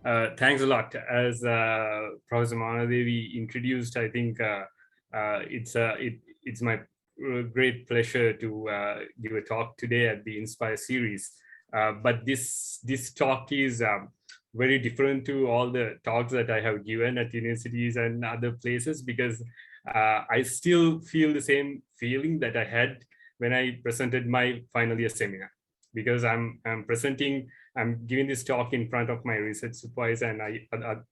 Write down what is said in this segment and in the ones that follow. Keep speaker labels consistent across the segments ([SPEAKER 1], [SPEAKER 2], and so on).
[SPEAKER 1] Thanks a lot. As Professor Manadevi introduced, I think it's my great pleasure to give a talk today at the Inspire series. But this talk is very different to all the talks that I have given at universities and other places, because I still feel the same feeling that I had when I presented my final year seminar, because I'm giving this talk in front of my research supervisor and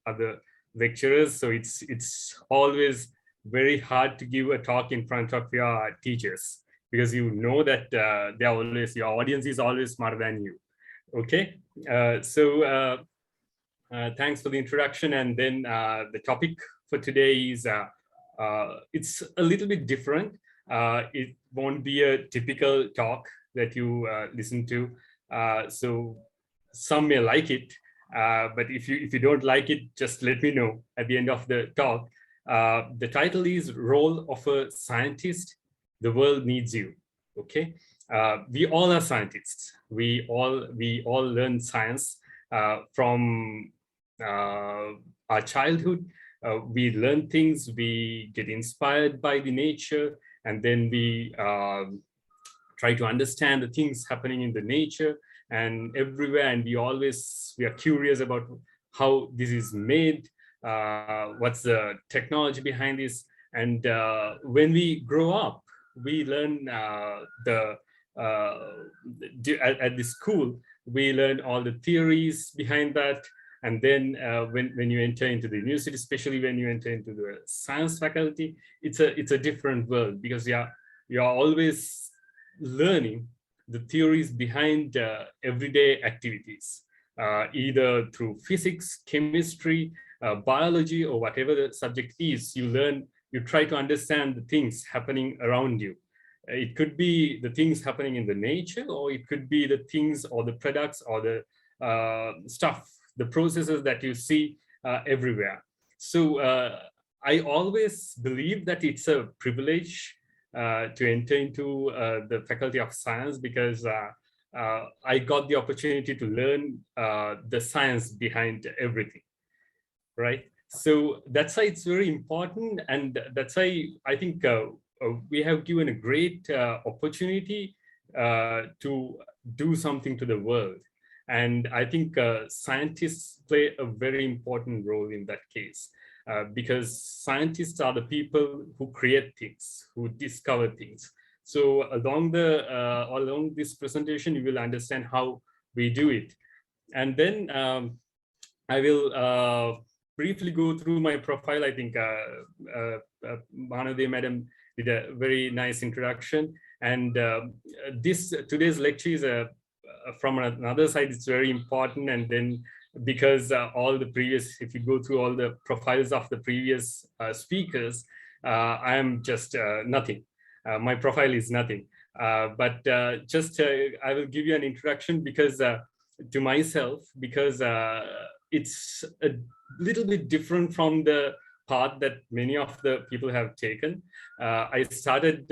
[SPEAKER 1] other lecturers. So it's always very hard to give a talk in front of your teachers, because you know that your audience is always smarter than you. Okay, thanks for the introduction. And then the topic for today is it's a little bit different. It won't be a typical talk that you listen to. So some may like it, but if you don't like it, just let me know at the end of the talk. The title is Role of a Scientist. The World Needs You. Okay, we all are scientists. We all learn science from our childhood. We learn things. We get inspired by the nature, and then we try to understand the things happening in the nature and everywhere. And we are curious about how this is made, what's the technology behind this. And when we grow up, we learn at the school, we learn all the theories behind that. And then when you enter into the university, especially when you enter into the science faculty, it's a different world, because you're always learning the theories behind everyday activities, either through physics, chemistry, biology, or whatever the subject is. You try to understand the things happening around you. It could be the things happening in the nature, or it could be the things or the products or the stuff, the processes that you see everywhere. So I always believe that it's a privilege to enter into the Faculty of Science, because I got the opportunity to learn the science behind everything, right? So that's why it's very important, and that's why I think we have given a great opportunity to do something to the world. And I think scientists play a very important role in that case, because scientists are the people who create things, who discover things. So along this presentation, you will understand how we do it. And then I will briefly go through my profile. I think Manadevi Madam did a very nice introduction. And today's lecture is from another side, it's very important. And then because if you go through all the profiles of the previous speakers, I am just nothing. My profile is nothing. But I will give you an introduction to myself, because it's a little bit different from the path that many of the people have taken. I started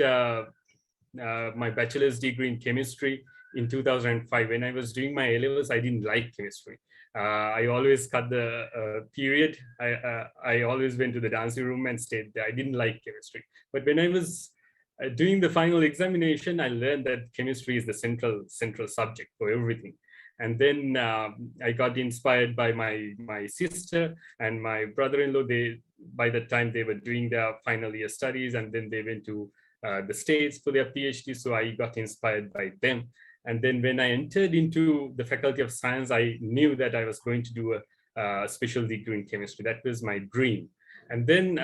[SPEAKER 1] my bachelor's degree in chemistry in 2005. When I was doing my A-levels, I didn't like chemistry. I always cut the period. I always went to the dancing room and stayed there. I didn't like chemistry. But when I was doing the final examination, I learned that chemistry is the central subject for everything. And then I got inspired by my sister and my brother-in-law. By the time they were doing their final year studies, and then they went to the States for their PhD. So I got inspired by them. And then when I entered into the Faculty of Science, I knew that I was going to do a special degree in chemistry. That was my dream. And then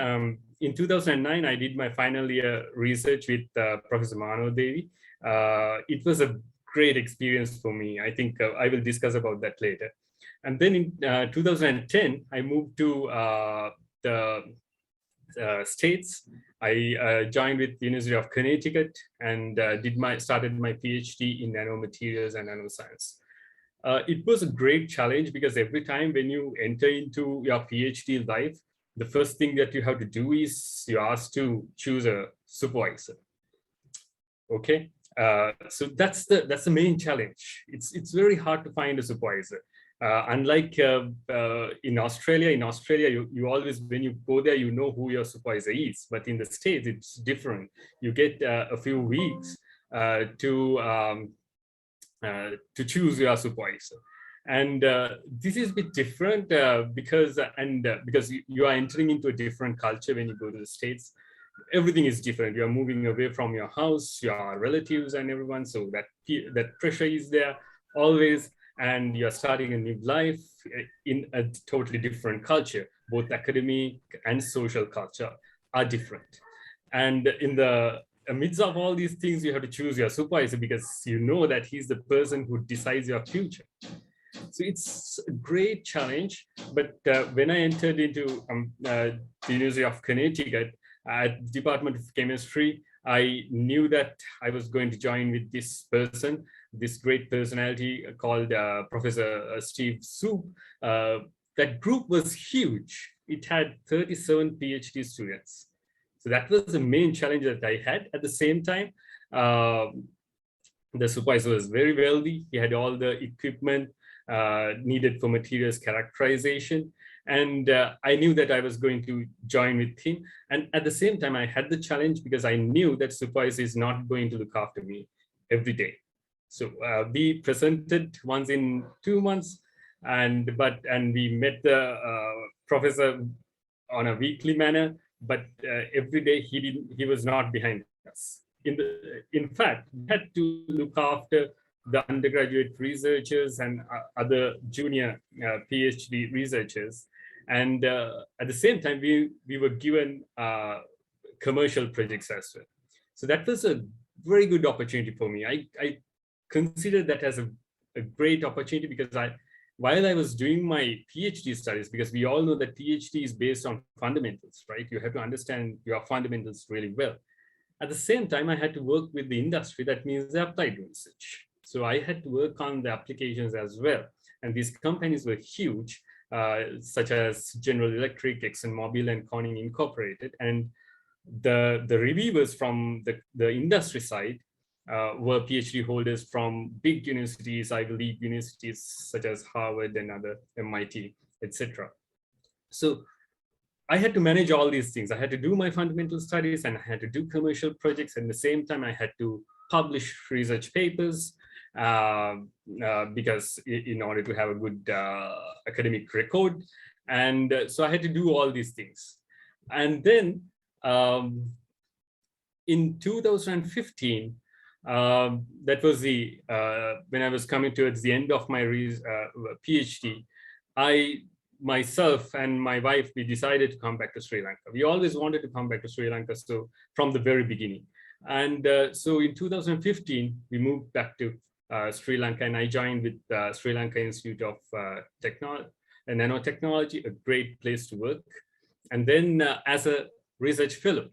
[SPEAKER 1] in 2009, I did my final year research with Professor Manadevi. It was a great experience for me. I think I will discuss about that later. And then in 2010, I moved to the States. I joined with the University of Connecticut and started my PhD in nanomaterials and nanoscience. It was a great challenge, because every time when you enter into your PhD life, the first thing that you have to do is you're asked to choose a supervisor. Okay, so that's the main challenge. It's very hard to find a supervisor. Unlike in Australia, you always, when you go there, you know who your supervisor is. But in the States, it's different. You get a few weeks to choose your supervisor. And this is a bit different because you are entering into a different culture when you go to the States. Everything is different. You are moving away from your house, your relatives and everyone. So that pressure is there always. And you're starting a new life in a totally different culture. Both academic and social culture are different. And in the amidst of all these things, you have to choose your supervisor because you know that he's the person who decides your future. So it's a great challenge. But when I entered into the University of Connecticut at Department of Chemistry, I knew that I was going to join with this person, this great personality called Professor Steve Soup. That group was huge. It had 37 PhD students. So that was the main challenge that I had. At the same time, the supervisor was very wealthy. He had all the equipment needed for materials characterization. And I knew that I was going to join with him. And at the same time, I had the challenge because I knew that supervisor is not going to look after me every day. So we presented once in 2 months, and we met the professor on a weekly manner, but every day he was not behind us. In fact, we had to look after the undergraduate researchers and other junior PhD researchers. And at the same time, we were given commercial projects as well. So that was a very good opportunity for me. I considered that as a great opportunity because while I was doing my PhD studies, because we all know that PhD is based on fundamentals, right? You have to understand your fundamentals really well. At the same time, I had to work with the industry. That means the applied research. So I had to work on the applications as well. And these companies were huge, such as General Electric, ExxonMobil, and Corning Incorporated. And the reviewers from the industry side were PhD holders from big universities, Ivy League universities, such as Harvard and other MIT, etc. So I had to manage all these things. I had to do my fundamental studies and I had to do commercial projects. And at the same time, I had to publish research papers because in order to have a good academic record. And so I had to do all these things. And then in 2015, that was when I was coming towards the end of my PhD, myself and my wife, we decided to come back to Sri Lanka. We always wanted to come back to Sri Lanka, so from the very beginning. And so in 2015, we moved back to Sri Lanka, and I joined with Sri Lanka Institute of Nanotechnology, a great place to work. And then as a research fellow.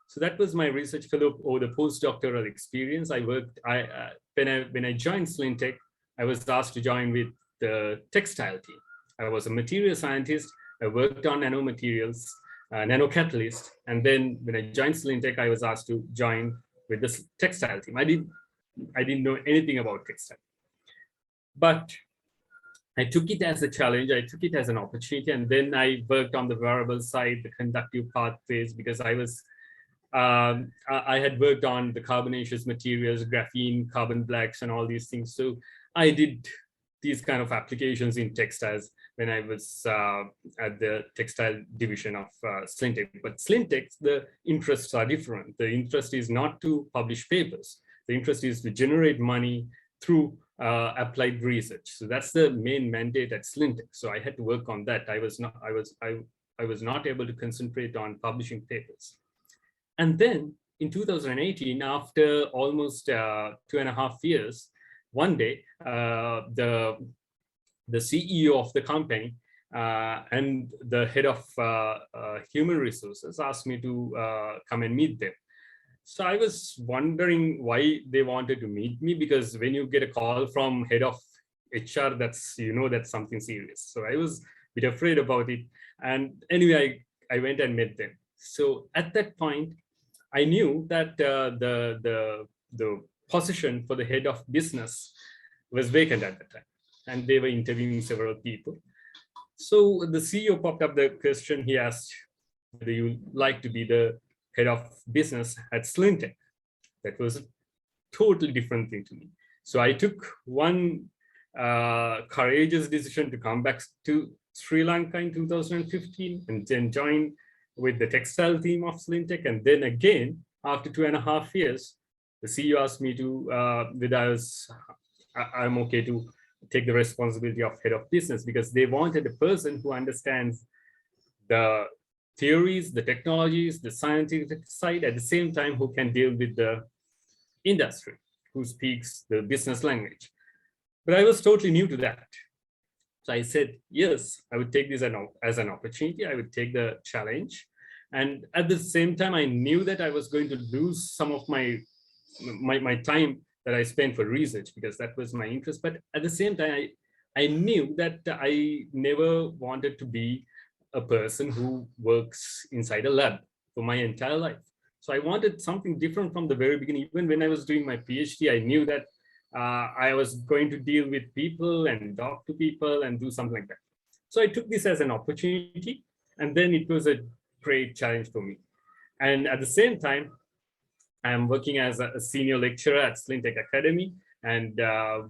[SPEAKER 1] So that was my research fellow or the postdoctoral experience. I worked, when I joined SLINTEC, I was asked to join with the textile team. I was a material scientist. I worked on nanomaterials, nanocatalyst. And then when I joined SLINTEC, I was asked to join with the textile team. I didn't know anything about textile. But I took it as a challenge. I took it as an opportunity. And then I worked on the wearable side, the conductive pathways, because I had worked on the carbonaceous materials, graphene, carbon blacks, and all these things. So I did these kind of applications in textiles when I was at the textile division of SLINTEC. But SLINTEC, the interests are different. The interest is not to publish papers. The interest is to generate money through applied research. So that's the main mandate at SLINTEC. So I had to work on that. I was not able to concentrate on publishing papers. And then in 2018, after almost 2.5 years, one day, the CEO of the company and the head of human resources asked me to come and meet them. So I was wondering why they wanted to meet me, because when you get a call from head of HR, that's something serious. So I was a bit afraid about it. And anyway, I went and met them. So at that point, I knew that the position for the head of business was vacant at that time. and they were interviewing several people. So the CEO popped up the question. He asked whether you like to be the head of business at SLINTEC. That was a totally different thing to me. So I took one courageous decision to come back to Sri Lanka in 2015 and then join with the textile team of SLINTEC. And then again, after 2.5 years, the CEO asked me to whether I'm okay to take the responsibility of head of business, because they wanted a person who understands the theories, the technologies, the scientific side, at the same time who can deal with the industry, who speaks the business language. But I was totally new to that. So I said, yes, I would take this as an opportunity. I would take the challenge. And at the same time, I knew that I was going to lose some of my time that I spent for research, because that was my interest. But at the same time, I knew that I never wanted to be a person who works inside a lab for my entire life. So I wanted something different from the very beginning. Even when I was doing my PhD, I knew that I was going to deal with people and talk to people and do something like that. So I took this as an opportunity, and then it was a great challenge for me. And at the same time, I'm working as a senior lecturer at SLINTEC Academy, and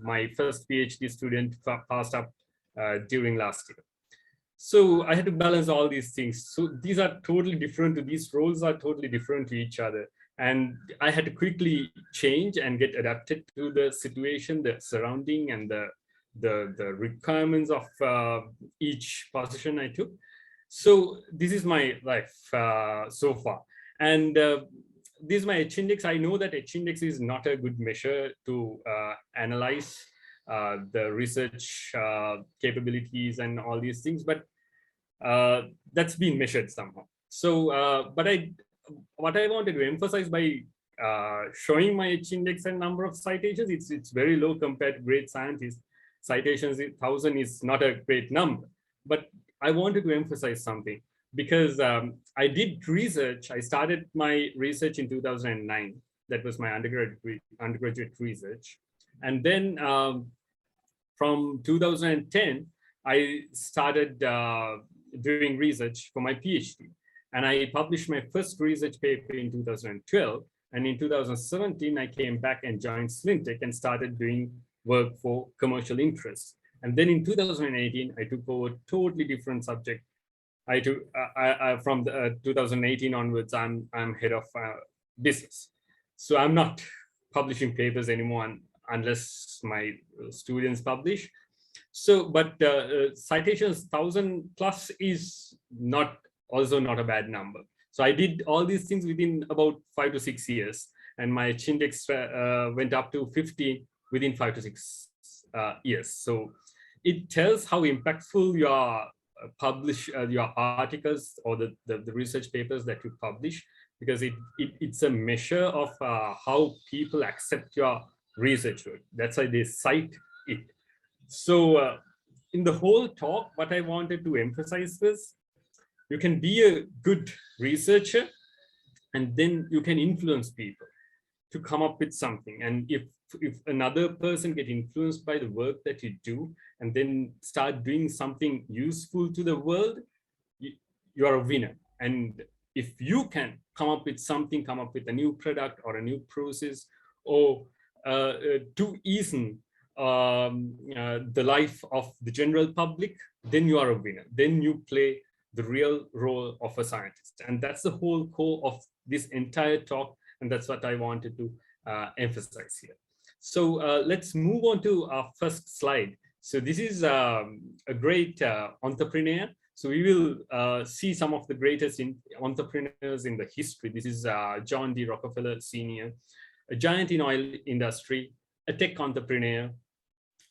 [SPEAKER 1] my first PhD student passed up during last year. So I had to balance all these things. So these are totally different. These roles are totally different to each other. And I had to quickly change and get adapted to the situation, the surrounding, and the requirements of each position I took. So this is my life so far. And this is my H index. I know that H index is not a good measure to analyze the research capabilities and all these things, but that's been measured somehow. So, but what I wanted to emphasize by showing my H index and number of citations, it's very low compared to great scientists. Citations 1,000 is not a great number, but I wanted to emphasize something, because I did research. I started my research in 2009. That was my undergraduate research, and then from 2010, I started doing research for my PhD. And I published my first research paper in 2012. And in 2017, I came back and joined SLINTEC and started doing work for commercial interests. And then in 2018, I took over a totally different subject. From 2018 onwards, I'm head of business. So I'm not publishing papers anymore unless my students publish. So, but citations 1,000 plus is also not a bad number. So I did all these things within about 5 to 6 years, and my index went up to 50 within 5 to 6 years. So it tells how impactful your your articles or the research papers that you publish, because it's a measure of how people accept your research work. That's why they cite it. So in the whole talk, what I wanted to emphasize was, you can be a good researcher, and then you can influence people to come up with something. And if another person get influenced by the work that you do, and then start doing something useful to the world, you are a winner. And if you can come up with something, come up with a new product or a new process, or to ease the life of the general public, then you are a winner. Then you play the real role of a scientist. And that's the whole core of this entire talk. And that's what I wanted to emphasize here. So let's move on to our first slide. So this is a great entrepreneur. So we will see some of the greatest entrepreneurs in the history. This is John D. Rockefeller Sr., a giant in oil industry, a tech entrepreneur.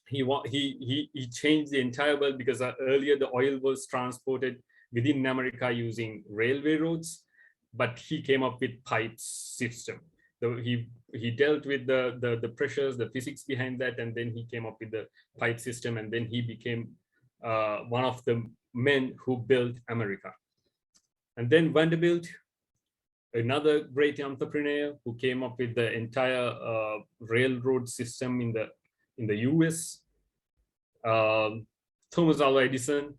[SPEAKER 1] He changed the entire world, because earlier the oil was transported within America using railway roads, but he came up with pipes system. So he dealt with the pressures, the physics behind that, and then he came up with the pipe system, and then he became one of the men who built America. And then Vanderbilt, another great entrepreneur who came up with the entire railroad system in the US. Thomas Alva Edison,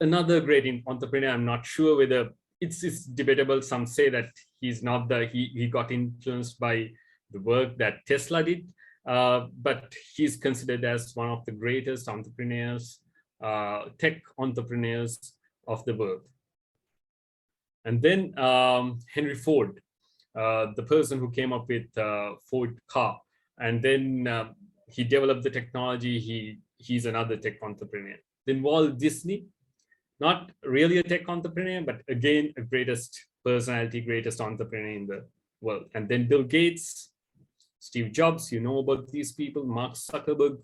[SPEAKER 1] another great entrepreneur. I'm not sure whether it's debatable. Some say that he's not he got influenced by the work that Tesla did, but he's considered as one of the greatest entrepreneurs, tech entrepreneurs of the world. And then Henry Ford, the person who came up with Ford car, and then he developed the technology. He's another tech entrepreneur. Then Walt Disney, not really a tech entrepreneur, but again, a greatest personality, greatest entrepreneur in the world. And then Bill Gates, Steve Jobs, you know about these people, Mark Zuckerberg,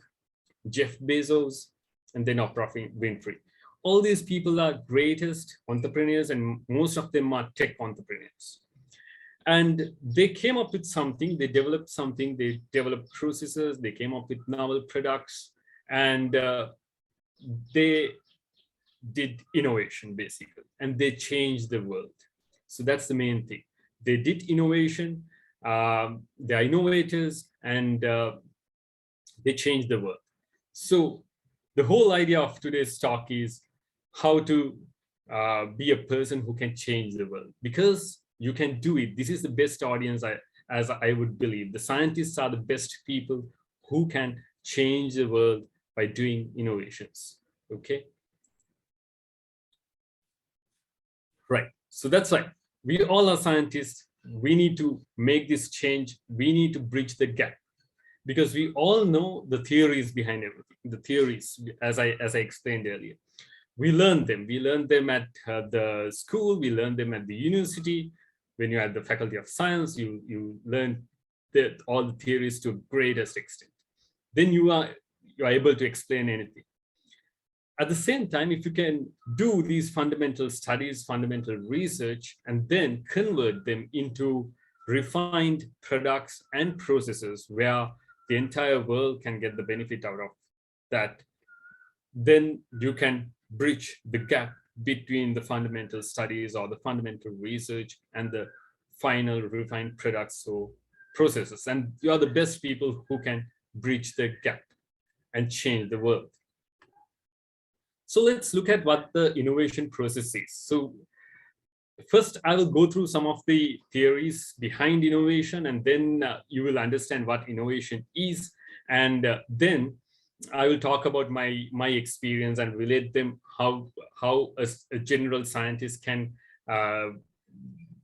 [SPEAKER 1] Jeff Bezos, and then Oprah Winfrey. All these people are greatest entrepreneurs, and most of them are tech entrepreneurs. And they came up with something, they developed something, they developed processes, they came up with novel products, and they did innovation basically, and they changed the world. So that's the main thing. They did innovation, they are innovators, and they changed the world. So the whole idea of today's talk is how to be a person who can change the world, because you can do it. This is the best audience, as I would believe. The scientists are the best people who can change the world by doing innovations. Okay. Right. So that's right. We all are scientists. We need to make this change. We need to bridge the gap, because we all know the theories behind everything. The theories, as I explained earlier, we learn them. We learn them at the school. We learn them at the university. When you're at the Faculty of Science, you learn all the theories to the greatest extent. Then you are able to explain anything. At the same time, if you can do these fundamental studies, fundamental research, and then convert them into refined products and processes where the entire world can get the benefit out of that, then you can bridge the gap between the fundamental studies or the fundamental research and the final refined products or processes. And you are the best people who can bridge the gap and change the world. So let's look at what the innovation process is. So first, I will go through some of the theories behind innovation, and then you will understand what innovation is. And then I will talk about my experience and relate them how a general scientist can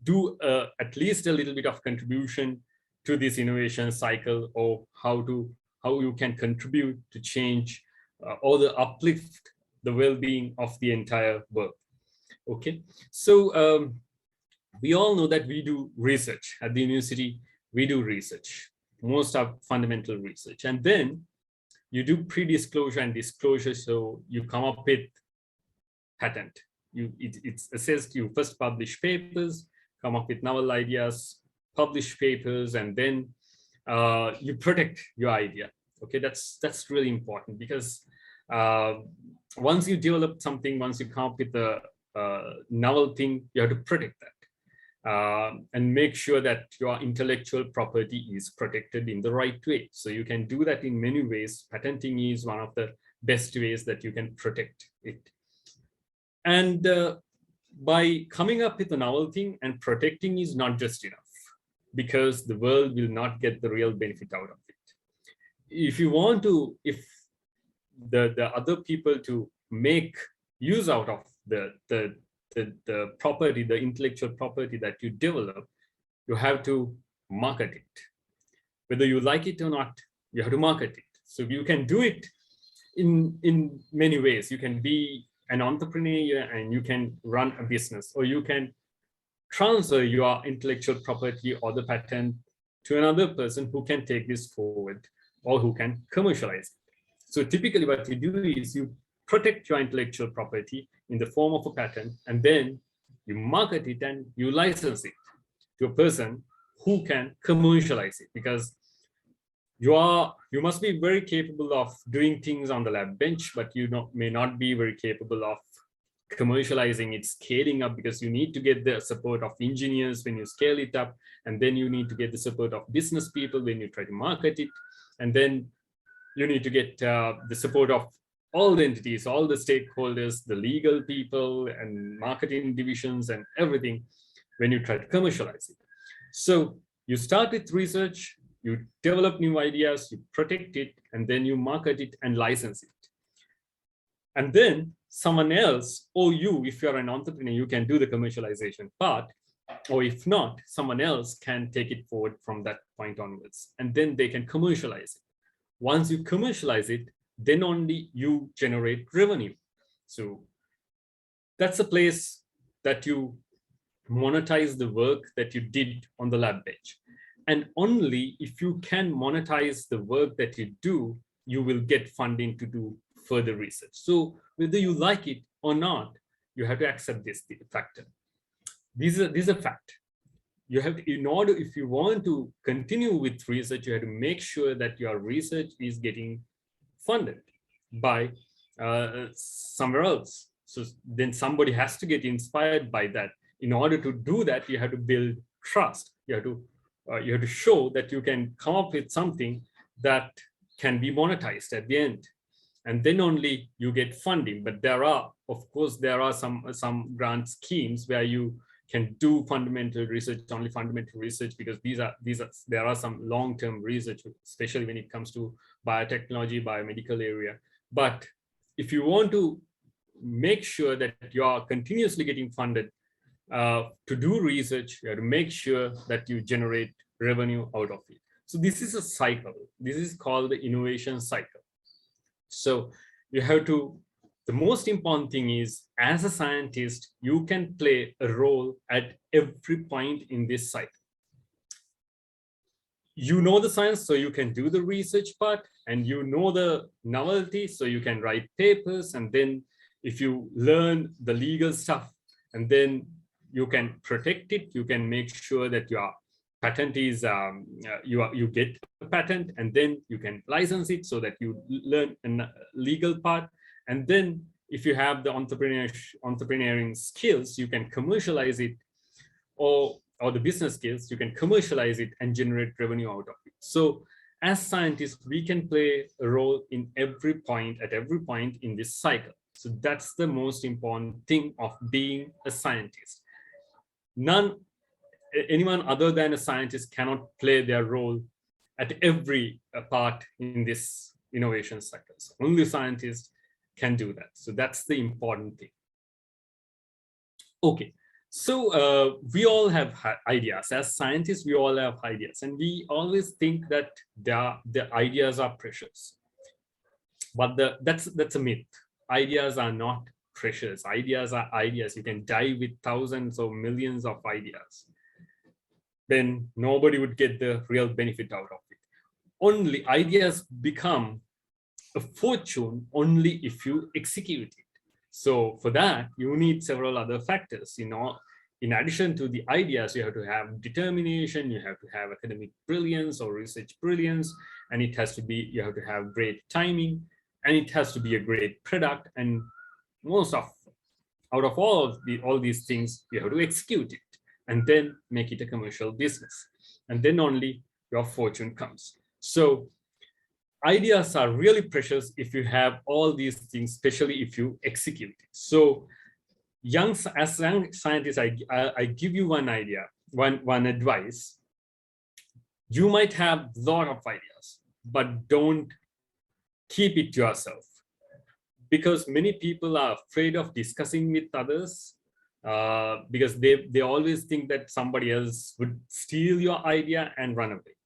[SPEAKER 1] do at least a little bit of contribution to this innovation cycle, or how you can contribute to change or the uplift the well-being of the entire world. Okay, so we all know that we do research at the university. We do research, most of fundamental research, and then you do pre-disclosure and disclosure. So you come up with patent. It's assessed. You first publish papers, come up with novel ideas, publish papers, and then you protect your idea. Okay, that's really important, because once you develop something, once you come up with a novel thing, you have to protect that and make sure that your intellectual property is protected in the right way. So you can do that in many ways. Patenting is one of the best ways that you can protect it. And by coming up with a novel thing and protecting is not just enough, because the world will not get the real benefit out of it. If you want to, if the other people to make use out of the property, the intellectual property that you develop, you have to market it. Whether you like it or not, you have to market it. So you can do it in many ways. You can be an entrepreneur and you can run a business, or you can transfer your intellectual property or the patent to another person who can take this forward or who can commercialize it. So typically what you do is you protect your intellectual property in the form of a patent, and then you market it and you license it to a person who can commercialize it, because you must be very capable of doing things on the lab bench, but you may not be very capable of commercializing it, scaling up, because you need to get the support of engineers when you scale it up, and then you need to get the support of business people when you try to market it, and then you need to get the support of all the entities, all the stakeholders, the legal people and marketing divisions and everything when you try to commercialize it. So you start with research, you develop new ideas, you protect it, and then you market it and license it. And then someone else, or you, if you're an entrepreneur, you can do the commercialization part, or if not, someone else can take it forward from that point onwards, and then they can commercialize it. Once you commercialize it, then only you generate revenue. So that's a place that you monetize the work that you did on the lab bench. And only if you can monetize the work that you do, you will get funding to do further research. So whether you like it or not, you have to accept this factor. This is a fact. You have to, in order, if you want to continue with research, you have to make sure that your research is getting funded by somewhere else. So then somebody has to get inspired by that. In order to do that, you have to build trust. You have to show that you can come up with something that can be monetized at the end, and then only you get funding. But there are, of course, there are some grant schemes where you can do fundamental research, only fundamental research, because there are some long-term research, especially when it comes to biotechnology, biomedical area. But if you want to make sure that you are continuously getting funded to do research, you have to make sure that you generate revenue out of it. So this is a cycle. This is called the innovation cycle. So you have to, the most important thing is, as a scientist, you can play a role at every point in this cycle. You know the science, so you can do the research part, and you know the novelty, so you can write papers. And then if you learn the legal stuff, and then you can protect it, you can make sure that your patent is, you get a patent, and then you can license it so that you learn a legal part. And then if you have the entrepreneurial skills, you can commercialize it, or the business skills, you can commercialize it and generate revenue out of it. So as scientists, we can play a role in every point, at every point in this cycle. So that's the most important thing of being a scientist. Anyone other than a scientist cannot play their role at every part in this innovation cycles. Only scientists can do that. So that's the important thing. Okay, so we all have ideas. As scientists, we all have ideas, and we always think that the ideas are precious. But that's a myth. Ideas are not precious. Ideas are ideas. You can die with thousands or millions of ideas. Then nobody would get the real benefit out of it. Only ideas become a fortune only if you execute it. So for that, you need several other factors. In addition to the ideas, you have to have determination, you have to have academic brilliance or research brilliance, and you have to have great timing, and it has to be a great product. And out of all these things, you have to execute it and then make it a commercial business. And then only your fortune comes. So ideas are really precious if you have all these things, especially if you execute it. So as young scientists, I give you one idea, one advice. You might have a lot of ideas, but don't keep it to yourself, because many people are afraid of discussing with others, because they always think that somebody else would steal your idea and run away.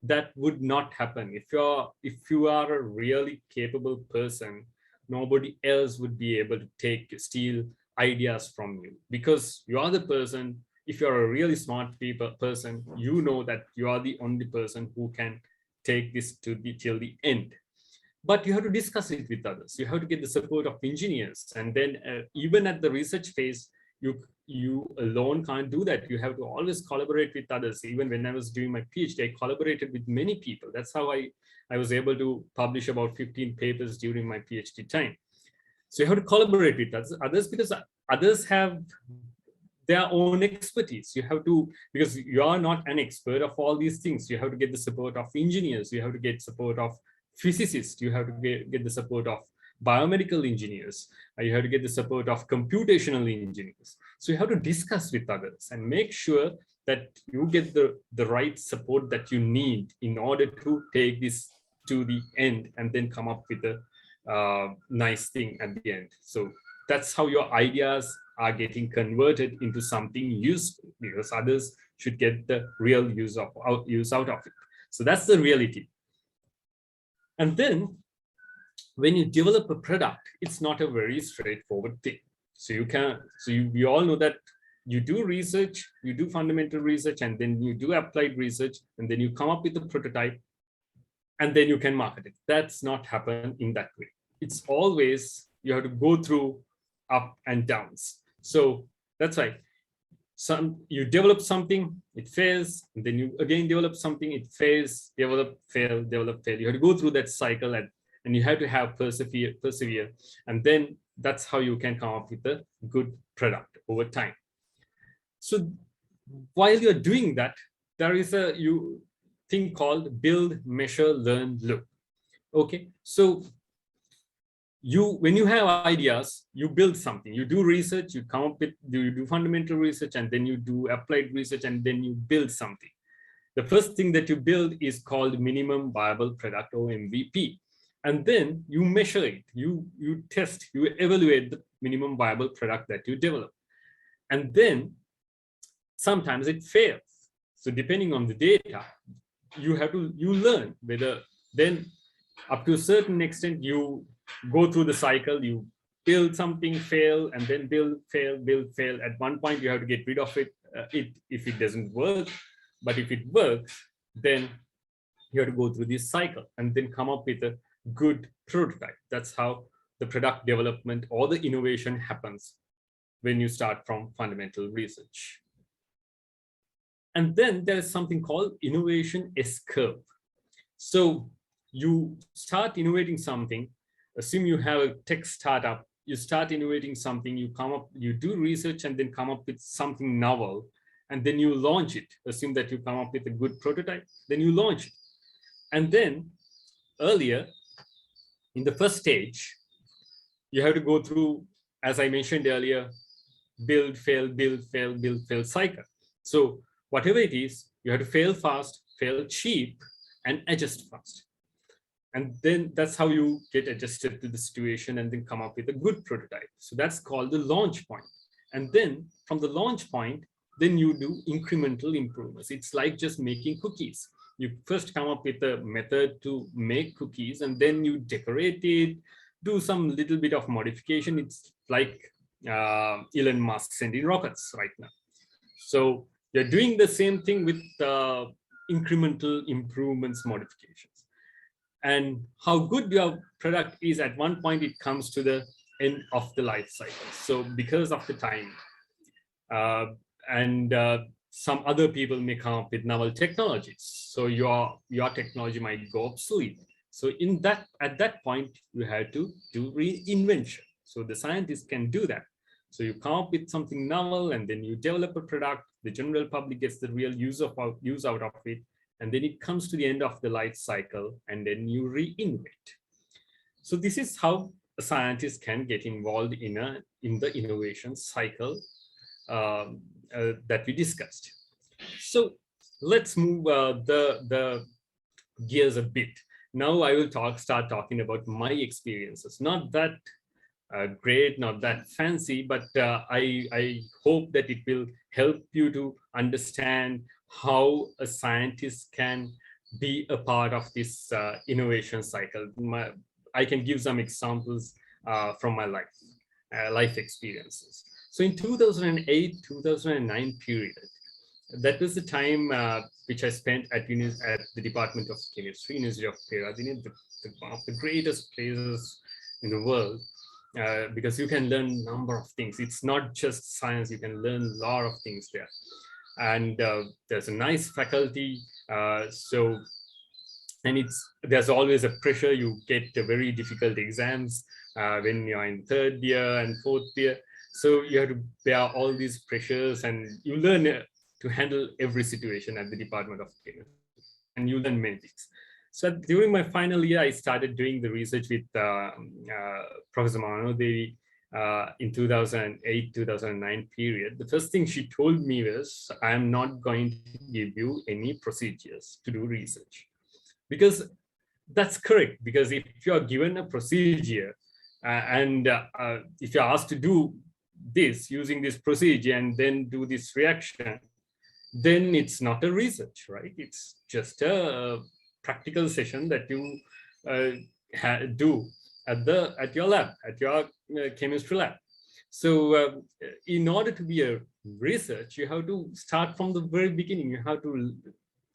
[SPEAKER 1] That would not happen. If you are a really capable person, nobody else would be able to steal ideas from you, because you are the person. If you're a really smart person, you know that you are the only person who can take this till the end. But you have to discuss it with others. You have to get the support of engineers, and then even at the research phase, you alone can't do that. You have to always collaborate with others. Even when I was doing my PhD, I collaborated with many people. That's how I was able to publish about 15 papers during my PhD time. So you have to collaborate with others, because others have their own expertise. You have to, because you are not an expert of all these things. You have to get the support of engineers. You have to get support of physicists. You have to get the support of biomedical engineers. You have to get the support of computational engineers. So you have to discuss with others and make sure that you get the right support that you need in order to take this to the end and then come up with a nice thing at the end. So that's how your ideas are getting converted into something useful, because others should get the real use out of it. So that's the reality. And then when you develop a product, it's not a very straightforward thing. So we all know that you do research, you do fundamental research, and then you do applied research, and then you come up with a prototype, and then you can market it. That's not happen in that way. It's always, you have to go through up and downs. So that's why you develop something, it fails, and then you again develop something, it fails, develop, fail, develop, fail. You have to go through that cycle, and you have to have persevere, and then that's how you can come up with a good product over time. So while you're doing that, there is a thing called build, measure, learn, loop. Okay, so when you have ideas, you build something, you do research, you come up with, you do fundamental research, and then you do applied research, and then you build something. The first thing that you build is called minimum viable product, or MVP. And then you measure it, you test, you evaluate the minimum viable product that you develop. And then sometimes it fails. So depending on the data, you learn whether, then up to a certain extent, you go through the cycle, you build something, fail, and then build, fail, build, fail. At one point, you have to get rid of it, if it doesn't work. But if it works, then you have to go through this cycle and then come up with a good prototype. That's how the product development or the innovation happens when you start from fundamental research. And then there is something called innovation S-curve. So you start innovating something, assume you have a tech startup, you start innovating something, you do research and then come up with something novel, and then you launch it. Assume that you come up with a good prototype, then you launch it. And then earlier, in the first stage, you have to go through, as I mentioned earlier, build, fail, build, fail, build, fail cycle. So whatever it is, you have to fail fast, fail cheap, and adjust fast. And then that's how you get adjusted to the situation and then come up with a good prototype. So that's called the launch point. And then from the launch point, then you do incremental improvements. It's like just making cookies. You first come up with a method to make cookies, and then you decorate it, do some little bit of modification. It's like Elon Musk sending rockets right now. So you're doing the same thing with incremental improvements, modifications. And how good your product is, at one point it comes to the end of the life cycle. So because of the time, some other people may come up with novel technologies. So your technology might go obsolete. So at that point, you have to do reinvention. So the scientists can do that. So you come up with something novel, and then you develop a product. The general public gets the real use out of it. And then it comes to the end of the life cycle, and then you reinnovate. So this is how a scientist can get involved in the innovation cycle that we discussed. So let's move the gears a bit. Now I will start talking about my experiences. Not that great, not that fancy, but I hope that it will help you to understand how a scientist can be a part of this innovation cycle. I can give some examples from my life experiences. So in 2008-2009 period, that was the time which I spent at the Department of Chemistry, University of Peradeniya, one of the greatest places in the world, because you can learn a number of things. It's not just science, you can learn a lot of things there. And there's a nice faculty, there's always a pressure. You get very difficult exams when you're in third year and fourth year. So you have to bear all these pressures, and you learn to handle every situation at the Department of Chemistry, and you learn many things. So during my final year, I started doing the research with Professor Mano Devi in 2008, 2009 period. The first thing she told me was, I am not going to give you any procedures to do research. Because that's correct, because if you are given a procedure and if you're asked to do this using this procedure and then do this reaction, then it's not a research, right? It's just a practical session that you do at your lab, at your chemistry lab. So in order to be a research, you have to start from the very beginning. You have to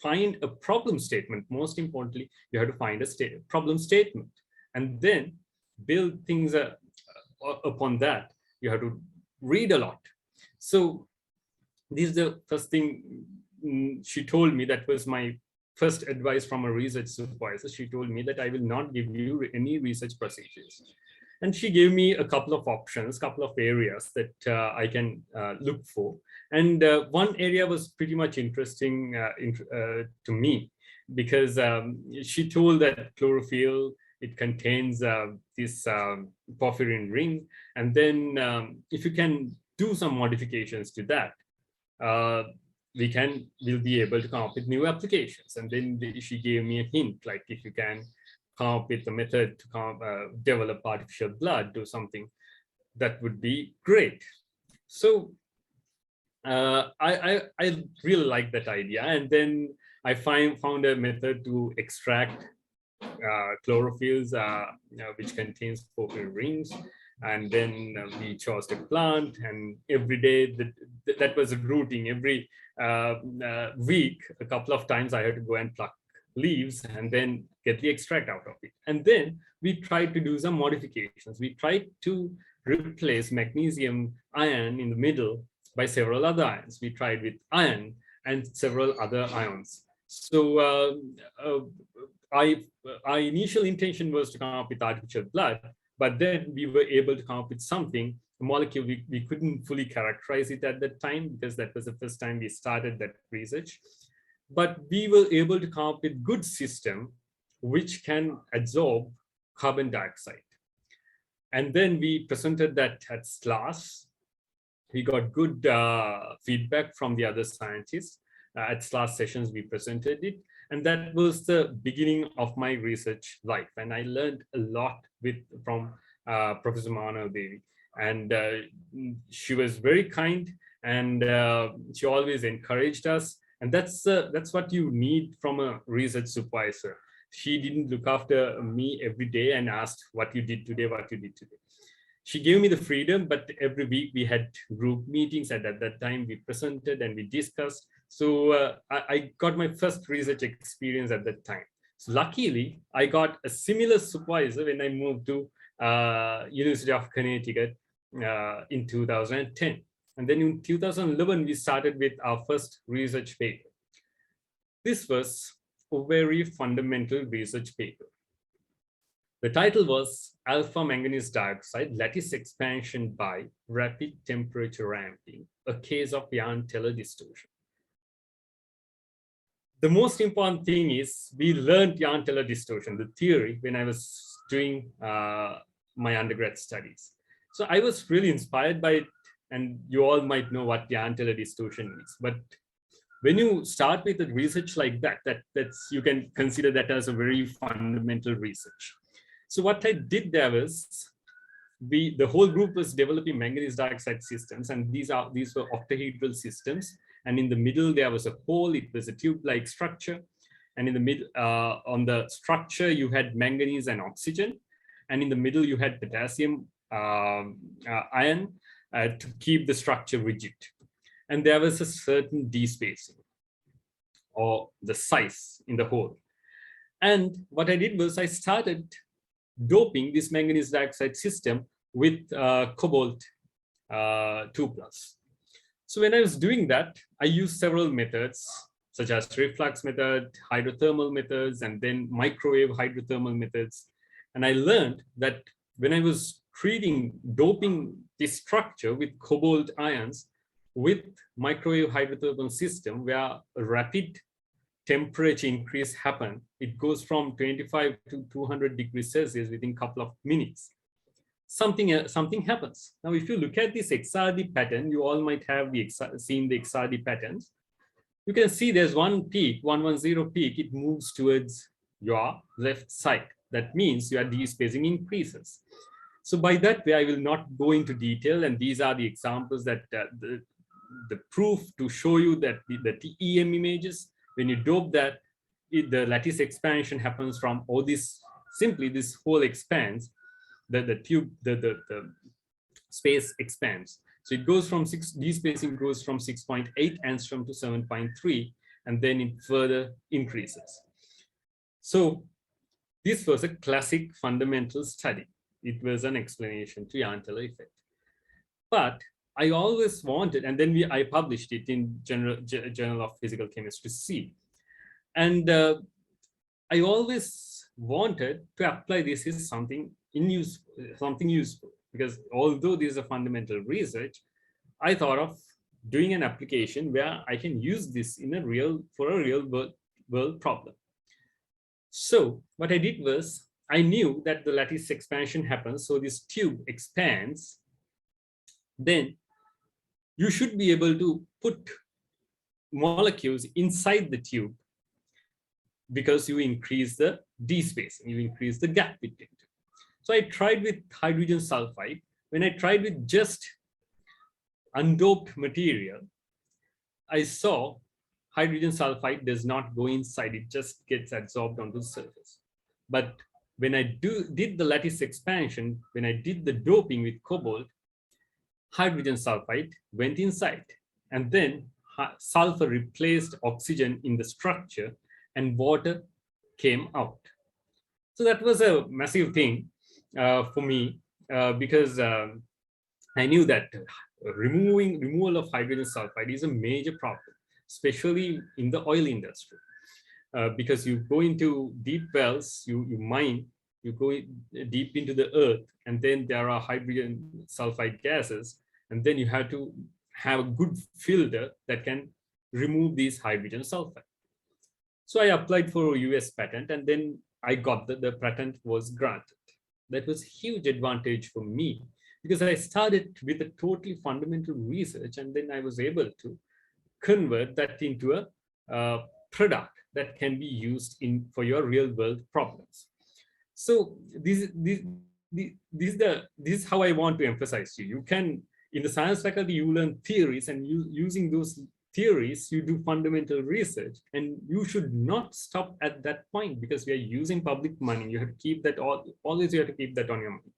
[SPEAKER 1] find a problem statement. Most importantly, you have to find a problem statement and then build things upon that. You have to read a lot. So this is the first thing she told me. That was my first advice from a research supervisor. She told me that I will not give you any research procedures. And she gave me a couple of options, couple of areas that I can look for. And one area was pretty much interesting to me, because she told that chlorophyll, it contains this porphyrin ring. And then if you can do some modifications to that, we'll be able to come up with new applications. And then she gave me a hint, like if you can come up with a method to develop artificial blood, do something, that would be great. So I really like that idea. And then I found a method to extract chlorophylls, which contains porphyrin rings. And then we chose the plant, and every day that was a routine. Every week, a couple of times I had to go and pluck leaves and then get the extract out of it. And then we tried to do some modifications. We tried to replace magnesium ion in the middle by several other ions. We tried with iron and several other ions. So our initial intention was to come up with artificial blood, but then we were able to come up with something, a molecule. We couldn't fully characterize it at that time, because that was the first time we started that research. But we were able to come up with good system which can absorb carbon dioxide. And then we presented that at SLAS. We got good feedback from the other scientists. At SLAS sessions, we presented it. And that was the beginning of my research life. And I learned a lot from Professor Mano Devi. And she was very kind, and she always encouraged us. And that's what you need from a research supervisor. She didn't look after me every day and asked what you did today, what you did today. She gave me the freedom, but every week we had group meetings, and at that time we presented and we discussed. So I got my first research experience at that time. So luckily, I got a similar supervisor when I moved to University of Connecticut in 2010. And then in 2011, we started with our first research paper. This was a very fundamental research paper. The title was Alpha Manganese Dioxide Lattice Expansion by Rapid Temperature Ramping, a case of yarn-teller distortion. The most important thing is we learned yarn-teller distortion, the theory, when I was doing my undergrad studies. So I was really inspired by it, and you all might know what yarn-teller distortion is. But when you start with a research like that's you can consider that as a very fundamental research. So what I did there was, the whole group was developing manganese dioxide systems, and these were octahedral systems. And in the middle there was a hole. It was a tube-like structure, and in the middle, on the structure, you had manganese and oxygen, and in the middle you had potassium ion to keep the structure rigid. And there was a certain d-spacing, or the size in the hole. And what I did was I started doping this manganese dioxide system with cobalt 2+. So when I was doing that, I used several methods, such as reflux method, hydrothermal methods, and then microwave hydrothermal methods. And I learned that when I was doping this structure with cobalt ions with microwave hydrothermal system, where rapid temperature increase happen, it goes from 25 to 200 degrees Celsius within a couple of minutes. Something happens. Now, if you look at this XRD pattern, you all might have seen the XRD patterns. You can see there's one peak, 110 peak, it moves towards your left side. That means your D-spacing increases. So by that way, I will not go into detail, and these are the examples that the proof to show you that the TEM images, when you dope that, the lattice expansion happens from all this, simply this hole expands, the tube, the space expands. So it goes from D-spacing goes from 6.8 angstrom to 7.3, and then it further increases. So this was a classic fundamental study. It was an explanation to Yarn-Teller effect. But I always wanted, and then I published it in Journal of Physical Chemistry C. And I always wanted to apply this as something useful, because although this is a fundamental research, I thought of doing an application where I can use this in a real world problem. So what I did was, I knew that the lattice expansion happens, so this tube expands. Then you should be able to put molecules inside the tube because you increase the D-spacing, you increase the gap between them. So I tried with hydrogen sulfide. When I tried with just undoped material, I saw hydrogen sulfide does not go inside, it just gets absorbed onto the surface. But when I did the lattice expansion, when I did the doping with cobalt, hydrogen sulfide went inside, and then sulfur replaced oxygen in the structure and water came out. So that was a massive thing for me because I knew that removal of hydrogen sulfide is a major problem, especially in the oil industry. Because you go into deep wells, you mine, you go deep into the earth, and then there are hydrogen sulfide gases, and then you have to have a good filter that can remove these hydrogen sulfide. So I applied for a US patent, and then I got the patent was granted. That was a huge advantage for me because I started with a totally fundamental research, and then I was able to convert that into a product that can be used for your real world problems. So this is how I want to emphasize to you. You can, in the science faculty, you learn theories, and using those theories, you do fundamental research, and you should not stop at that point because we are using public money. You have to keep that always. You have to keep that on your mind.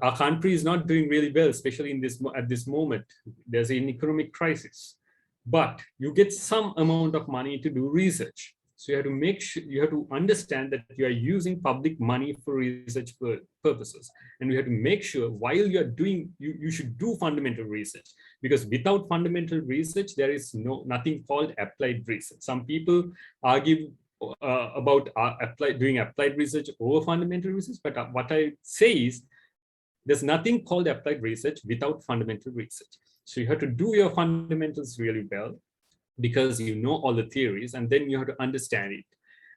[SPEAKER 1] Our country is not doing really well, especially at this moment. There's an economic crisis. But you get some amount of money to do research. So you have to make sure, you have to understand that you are using public money for research purposes. And you have to make sure while you are doing, you should do fundamental research, because without fundamental research, there is nothing called applied research. Some people argue about doing applied research over fundamental research. But what I say is there's nothing called applied research without fundamental research. So you have to do your fundamentals really well because you know all the theories, and then you have to understand it,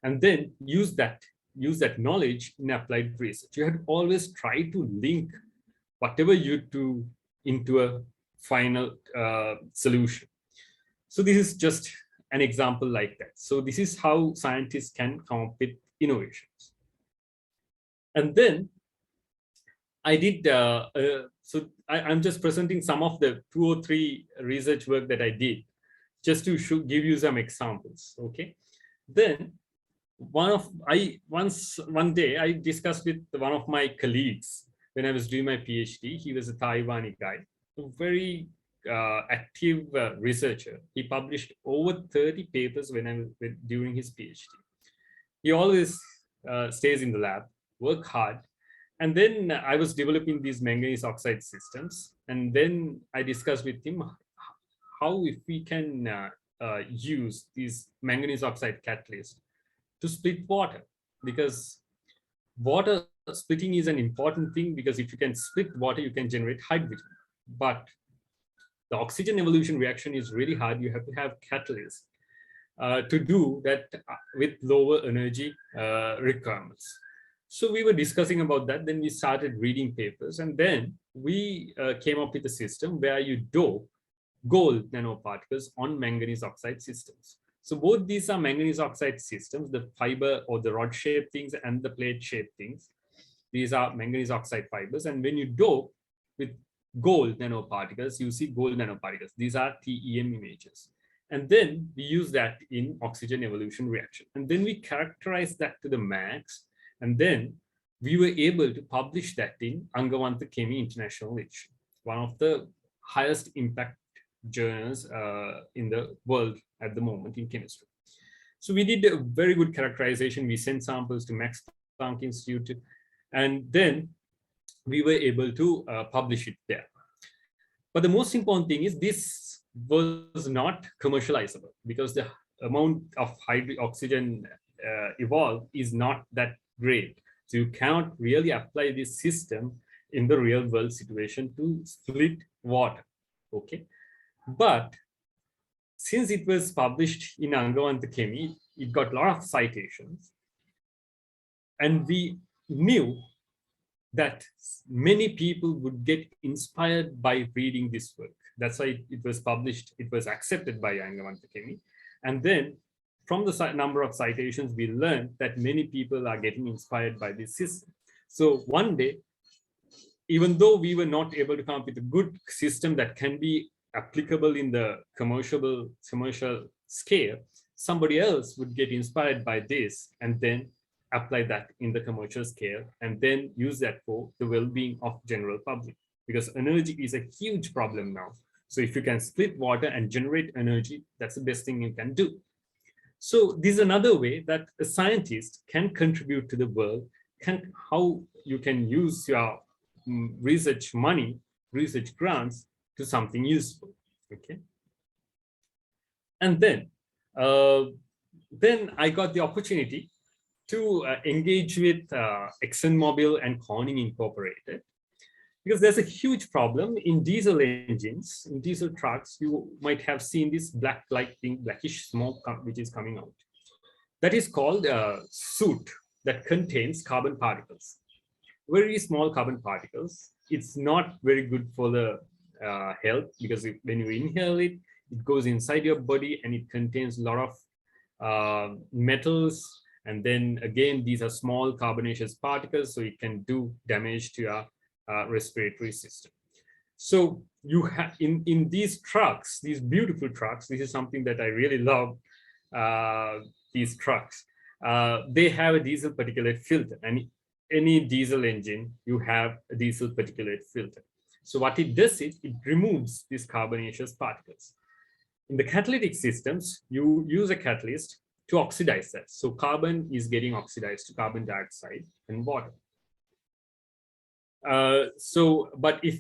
[SPEAKER 1] and then use that knowledge in applied research. You have to always try to link whatever you do into a final solution. So this is just an example like that. So this is how scientists can come up with innovations. And then I did, so I'm just presenting some of the 2 or 3 research work that I did, just to give you some examples, okay? Then one day I discussed with one of my colleagues when I was doing my PhD. He was a Taiwanese guy, a very active researcher. He published over 30 papers during his PhD. He always stays in the lab, work hard. And then I was developing these manganese oxide systems. And then I discussed with him how if we can use these manganese oxide catalysts to split water, because water splitting is an important thing, because if you can split water, you can generate hydrogen. But the oxygen evolution reaction is really hard. You have to have catalysts to do that with lower energy requirements. So we were discussing about that. Then we started reading papers, and then we came up with a system where you dope gold nanoparticles on manganese oxide systems. So both these are manganese oxide systems, the fiber or the rod shaped things and the plate shaped things. These are manganese oxide fibers. And when you dope with gold nanoparticles, you see gold nanoparticles. These are TEM images. And then we use that in oxygen evolution reaction. And then we characterize that to the max. And then we were able to publish that in Angawantha Chemi International Issue, one of the highest impact journals in the world at the moment in chemistry. So we did a very good characterization. We sent samples to Max Planck Institute, and then we were able to publish it there. But the most important thing is this was not commercializable because the amount of oxygen evolved is not that great. So you cannot really apply this system in the real world situation to split water. Okay. But since it was published in Angawantha Chemi, it got a lot of citations. And we knew that many people would get inspired by reading this work. That's why it was published, it was accepted by Angawantha Chemi. And then from the number of citations, we learned that many people are getting inspired by this system. So one day, even though we were not able to come up with a good system that can be applicable in the commercial scale, somebody else would get inspired by this and then apply that in the commercial scale and then use that for the well-being of general public, because energy is a huge problem now. So if you can split water and generate energy, that's the best thing you can do. So this is another way that a scientist can contribute to the world, how you can use your research money, research grants to something useful. Okay. And then I got the opportunity to engage with ExxonMobil and Corning Incorporated, because there's a huge problem in diesel engines, in diesel trucks. You might have seen this black light thing, blackish smoke which is coming out. That is called soot that contains carbon particles, very small carbon particles. It's not very good for the health, because when you inhale it, it goes inside your body and it contains a lot of metals. And then again, these are small carbonaceous particles, so it can do damage to your respiratory system. So you have in these trucks, these beautiful trucks, this is something that I really love, these trucks. They have a diesel particulate filter, and any diesel engine, you have a diesel particulate filter. So what it does is it removes these carbonaceous particles. In the catalytic systems, you use a catalyst to oxidize that. So carbon is getting oxidized to carbon dioxide and water. But if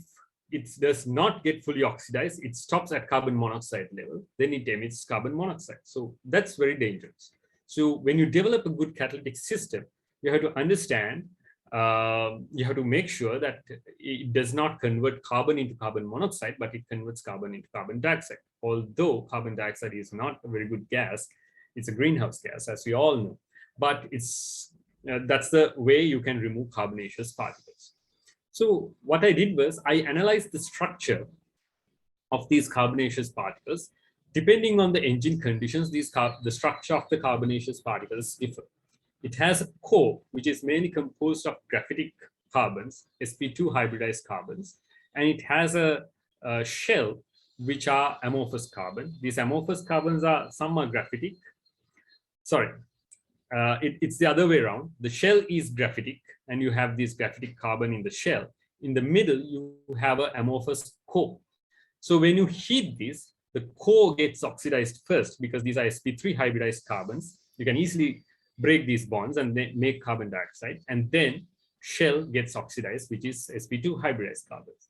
[SPEAKER 1] it does not get fully oxidized, it stops at carbon monoxide level, then it emits carbon monoxide. So that's very dangerous. So when you develop a good catalytic system, you have to understand, you have to make sure that it does not convert carbon into carbon monoxide, but it converts carbon into carbon dioxide. Although carbon dioxide is not a very good gas, it's a greenhouse gas, as we all know. But it's that's the way you can remove carbonaceous particles. So what I did was I analyzed the structure of these carbonaceous particles. Depending on the engine conditions, the structure of the carbonaceous particles differ. It has a core, which is mainly composed of graphitic carbons, sp2 hybridized carbons, and it has a shell, which are amorphous carbon. These amorphous carbons some are graphitic. Sorry, it's the other way around. The shell is graphitic, and you have this graphitic carbon in the shell. In the middle, you have an amorphous core. So when you heat this, the core gets oxidized first, because these are sp3 hybridized carbons. You can easily break these bonds and then make carbon dioxide, and then shell gets oxidized, which is sp2 hybridized carbons.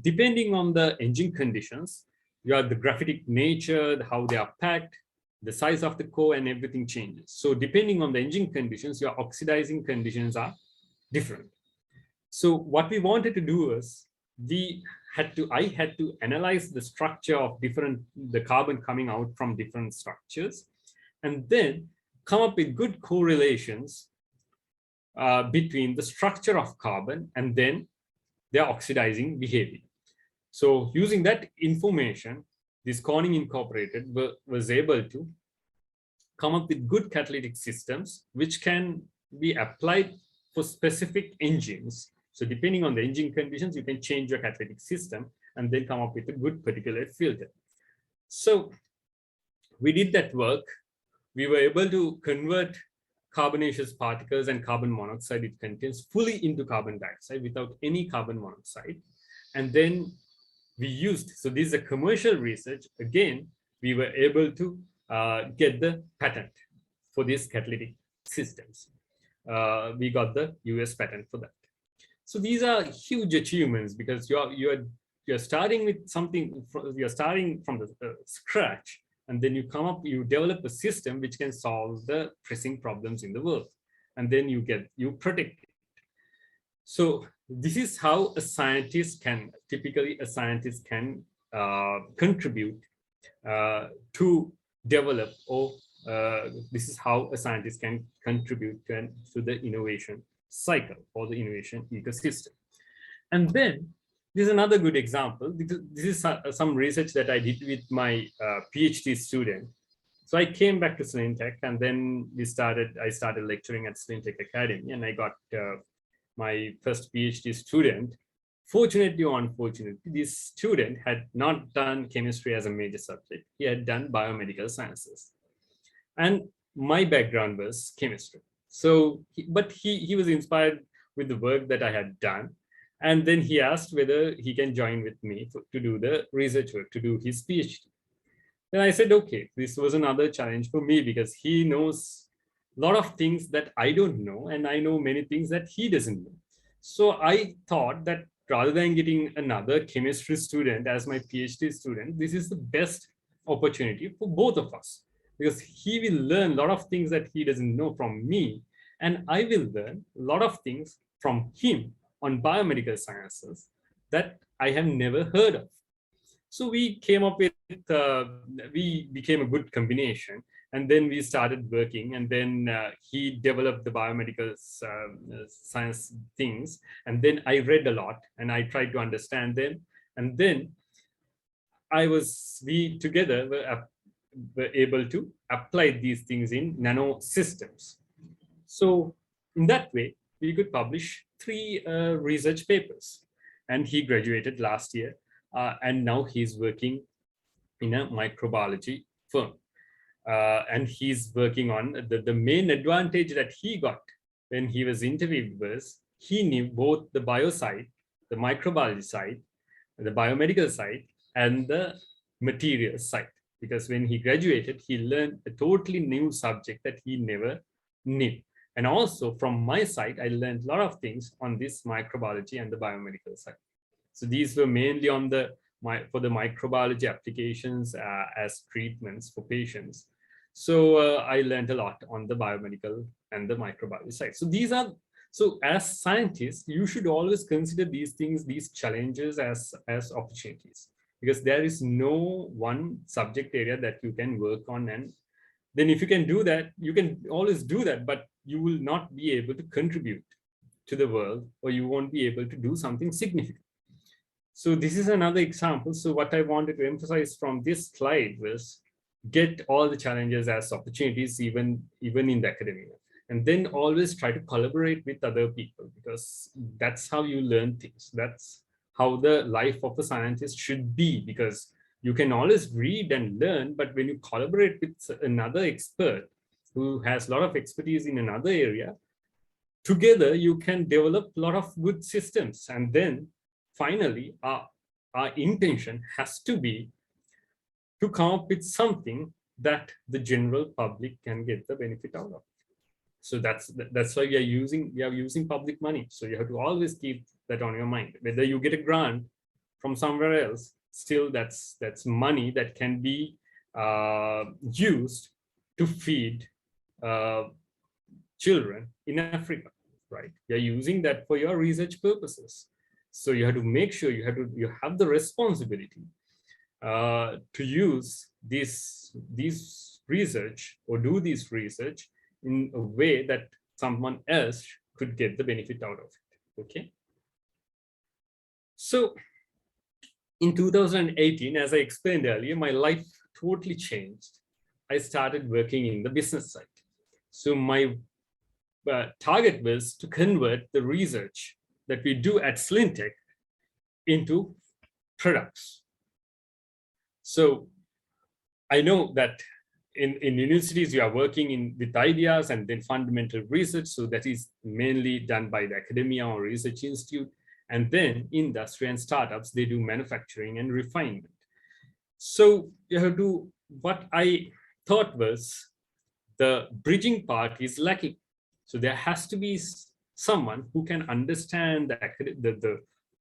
[SPEAKER 1] Depending on the engine conditions, you have the graphitic nature, how they are packed, the size of the core, and everything changes. So depending on the engine conditions, your oxidizing conditions are different. So what we wanted to do is I had to analyze the structure of the carbon coming out from different structures, and then come up with good correlations between the structure of carbon and then their oxidizing behavior. So using that information, this Corning Incorporated was able to come up with good catalytic systems, which can be applied for specific engines. So depending on the engine conditions, you can change your catalytic system and then come up with a good particulate filter. So we did that work. We were able to convert carbonaceous particles and carbon monoxide it contains fully into carbon dioxide without any carbon monoxide. And then we used, so this is a commercial research. Again, we were able to get the patent for these catalytic systems. We got the US patent for that. So these are huge achievements because you're starting with something, you're starting from the scratch, and then you develop a system which can solve the pressing problems in the world, and then you protect it. So this is how a scientist can, typically a scientist can contribute to develop, or this is how a scientist can contribute to the innovation cycle or the innovation ecosystem. And then this is another good example. This is some research that I did with my PhD student. So I came back to SLINTEC, and then I started lecturing at SLINTEC Academy, and I got my first PhD student. Fortunately or unfortunately, this student had not done chemistry as a major subject. He had done biomedical sciences. And my background was chemistry. So, but he was inspired with the work that I had done. And then he asked whether he can join with me to do the research work, to do his PhD. Then I said, okay, this was another challenge for me because he knows a lot of things that I don't know, and I know many things that he doesn't know. So I thought that rather than getting another chemistry student as my PhD student, this is the best opportunity for both of us, because he will learn a lot of things that he doesn't know from me, and I will learn a lot of things from him on biomedical sciences that I have never heard of. So we came up with, we became a good combination, and then we started working, and then he developed the biomedical science things, and then I read a lot and I tried to understand them, and then we together were able to apply these things in nano systems. So in that way, we could publish 3 research papers, and he graduated last year, and now he's working in a microbiology firm. And he's working on the main advantage that he got when he was interviewed was he knew both the bio side, the microbiology side, the biomedical side, and the material side. Because when he graduated, he learned a totally new subject that he never knew. And also from my side, I learned a lot of things on this microbiology and the biomedical side. So these were mainly on for the microbiology applications as treatments for patients. So I learned a lot on the biomedical and the microbiology side. So as scientists, you should always consider these things, these challenges as opportunities, because there is no one subject area that you can work on. And then if you can do that, you can always do that, but you will not be able to contribute to the world, or you won't be able to do something significant. So this is another example. So what I wanted to emphasize from this slide was get all the challenges as opportunities, even in the academia. And then always try to collaborate with other people, because that's how you learn things. That's how the life of a scientist should be, because you can always read and learn, but when you collaborate with another expert who has a lot of expertise in another area, together you can develop a lot of good systems. And then finally, our intention has to be to come up with something that the general public can get the benefit out of. So that's why we are using public money. So you have to always keep that on your mind. Whether you get a grant from somewhere else, still that's money that can be used to feed children in Africa, right? You're using that for your research purposes. So you have to make sure you have the responsibility to use these research or do this research in a way that someone else could get the benefit out of it. Okay. So in 2018, as I explained earlier, my life totally changed. I started working in the business side. So my target was to convert the research that we do at SLINTEC into products. So I know that in universities, you are working with ideas and then fundamental research. So that is mainly done by the academia or research institute. And then industry and startups, they do manufacturing and refinement. So you have to, what I thought was the bridging part is lacking. So there has to be someone who can understand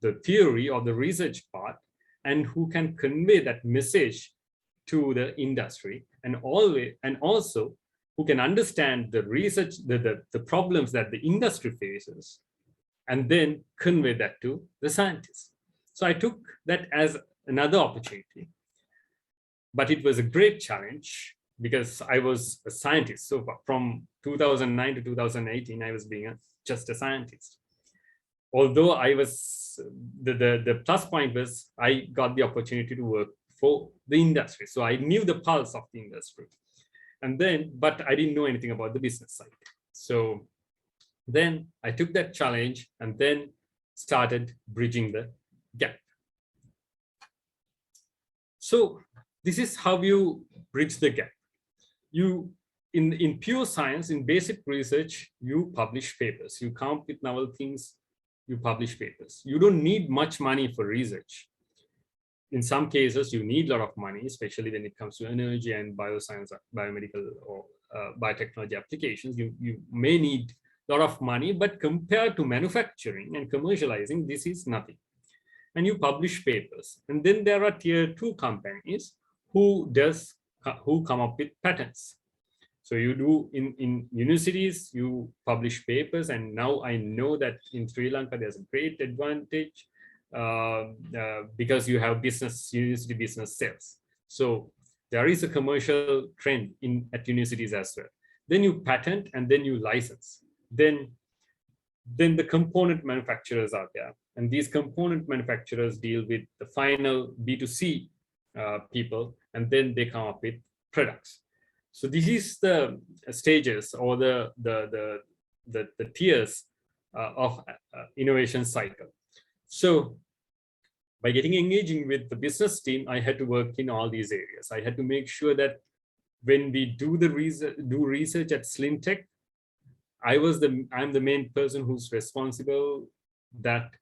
[SPEAKER 1] the theory or the research part and who can convey that message to the industry, and also who can understand the research, the problems that the industry faces, and then convey that to the scientists. So I took that as another opportunity, but it was a great challenge because I was a scientist. So from 2009 to 2018, I was being just a scientist. Although I was, the plus point was I got the opportunity to work for the industry. So I knew the pulse of the industry. And then, but I didn't know anything about the business side. So then I took that challenge and then started bridging the gap. So this is how you bridge the gap. You, in pure science, in basic research, you publish papers. You come up with novel things, you publish papers. You don't need much money for research. In some cases, you need a lot of money, especially when it comes to energy and bioscience, biomedical or biotechnology applications. You may need a lot of money, but compared to manufacturing and commercializing, this is nothing. And you publish papers. And then there are tier 2 companies who come up with patents. So you do in universities, you publish papers. And now I know that in Sri Lanka, there's a great advantage because you have university business sales. So there is a commercial trend at universities as well. Then you patent and then you license. Then the component manufacturers are there. And these component manufacturers deal with the final B2C people, and then they come up with products. So this is the stages or the tiers of innovation cycle. So by engaging with the business team, I had to work in all these areas. I had to make sure that when we do research at SLINTEC, I'm the main person who's responsible that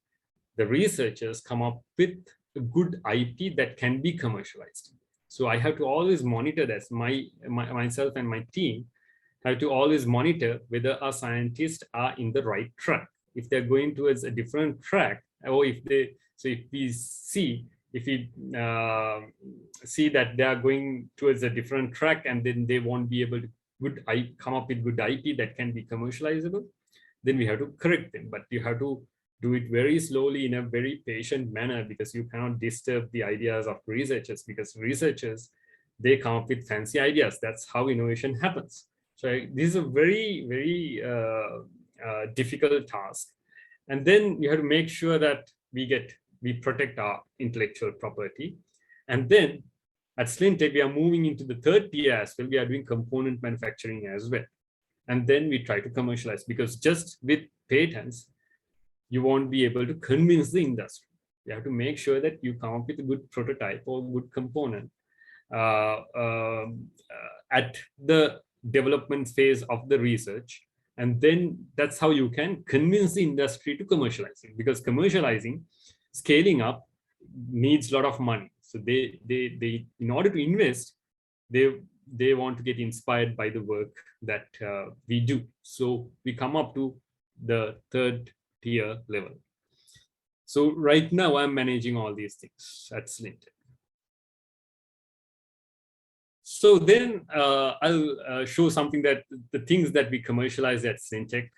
[SPEAKER 1] the researchers come up with a good IP that can be commercialized. So I have to always monitor that. Myself and my team have to always monitor whether our scientists are in the right track. If they're going towards a different track, or if we see that they are going towards a different track and then they won't be able to come up with good IP that can be commercializable, then we have to correct them. But you have to do it very slowly in a very patient manner, because you cannot disturb the ideas of researchers, because researchers, they come up with fancy ideas. That's how innovation happens. So this is a very, very difficult task. And then you have to make sure that we protect our intellectual property. And then at SLINTEC, we are moving into the third tier as well. We are doing component manufacturing as well. And then we try to commercialize, because just with patents, you won't be able to convince the industry. You have to make sure that you come up with a good prototype or good component at the development phase of the research. And then that's how you can convince the industry to commercialize it, because commercializing, scaling up needs a lot of money. So they in order to invest, they want to get inspired by the work that we do. So we come up to the third tier level. So right now I'm managing all these things at SLINTEC. So then I'll show something that the things that we commercialized at SLINTEC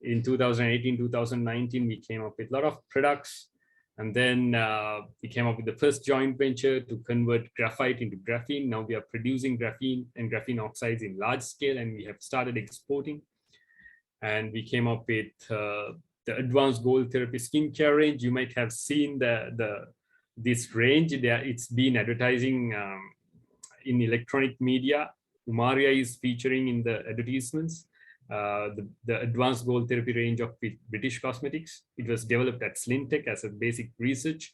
[SPEAKER 1] in 2018, 2019, we came up with a lot of products. And then we came up with the first joint venture to convert graphite into graphene. Now we are producing graphene and graphene oxides in large scale, and we have started exporting. And we came up with the advanced gold therapy skincare range. You might have seen this range. It's been advertising in electronic media. Umaria is featuring in the advertisements. The advanced gold therapy range of British Cosmetics. It was developed at SLINTEC as a basic research,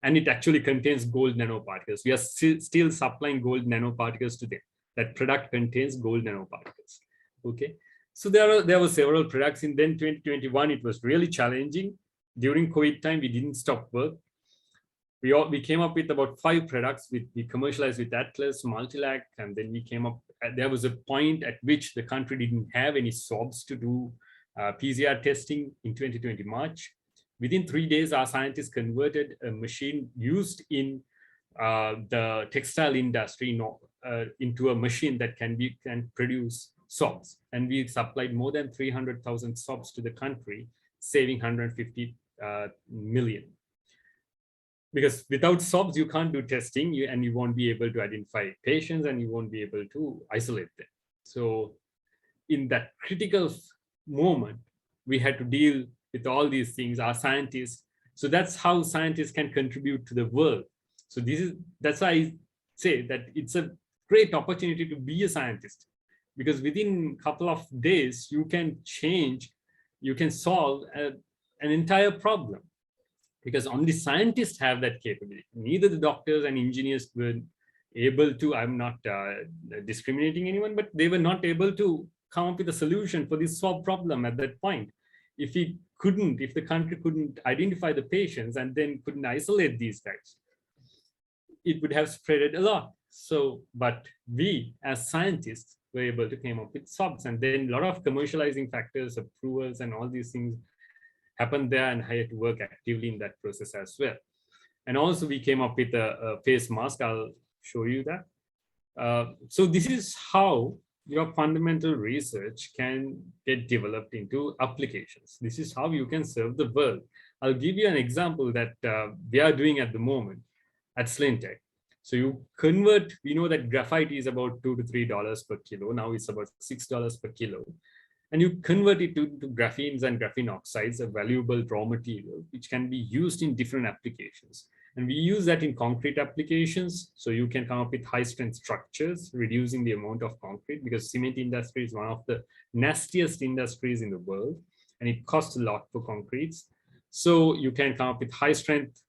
[SPEAKER 1] and it actually contains gold nanoparticles. We are still supplying gold nanoparticles today. That product contains gold nanoparticles. Okay, so there were several products. In then 2021, it was really challenging. During COVID time, we didn't stop work. We came up with about 5 products. We commercialized with Atlas, Multilac, and then we came up. There was a point at which the country didn't have any swabs to do PCR testing in 2020 March. Within 3 days, our scientists converted a machine used in the textile industry into a machine that can produce swabs. And we supplied more than 300,000 swabs to the country, saving 150 million. Because without swabs, you can't do testing, and you won't be able to identify patients, and you won't be able to isolate them. So in that critical moment, we had to deal with all these things, our scientists. So that's how scientists can contribute to the world. So that's why I say that it's a great opportunity to be a scientist, because within a couple of days, you can solve an entire problem. Because only scientists have that capability. Neither the doctors and engineers were able to, I'm not discriminating anyone, but they were not able to come up with a solution for this swab problem at that point. If the country couldn't identify the patients and then couldn't isolate these guys, it would have spread a lot. So, but we as scientists were able to come up with swabs, and then a lot of commercializing factors, approvals, and all these things happened there, and I had to work actively in that process as well. And also we came up with a face mask. I'll show you that. So this is how your fundamental research can get developed into applications. This is how you can serve the world. I'll give you an example that we are doing at the moment at SLINTEC. So you convert, we know that graphite is about $2 to $3 per kilo. Now it's about $6 per kilo. And you convert it to graphenes and graphene oxides, a valuable raw material, which can be used in different applications. And we use that in concrete applications. So you can come up with high strength structures, reducing the amount of concrete, because cement industry is one of the nastiest industries in the world, and it costs a lot for concretes. So you can come up with high strength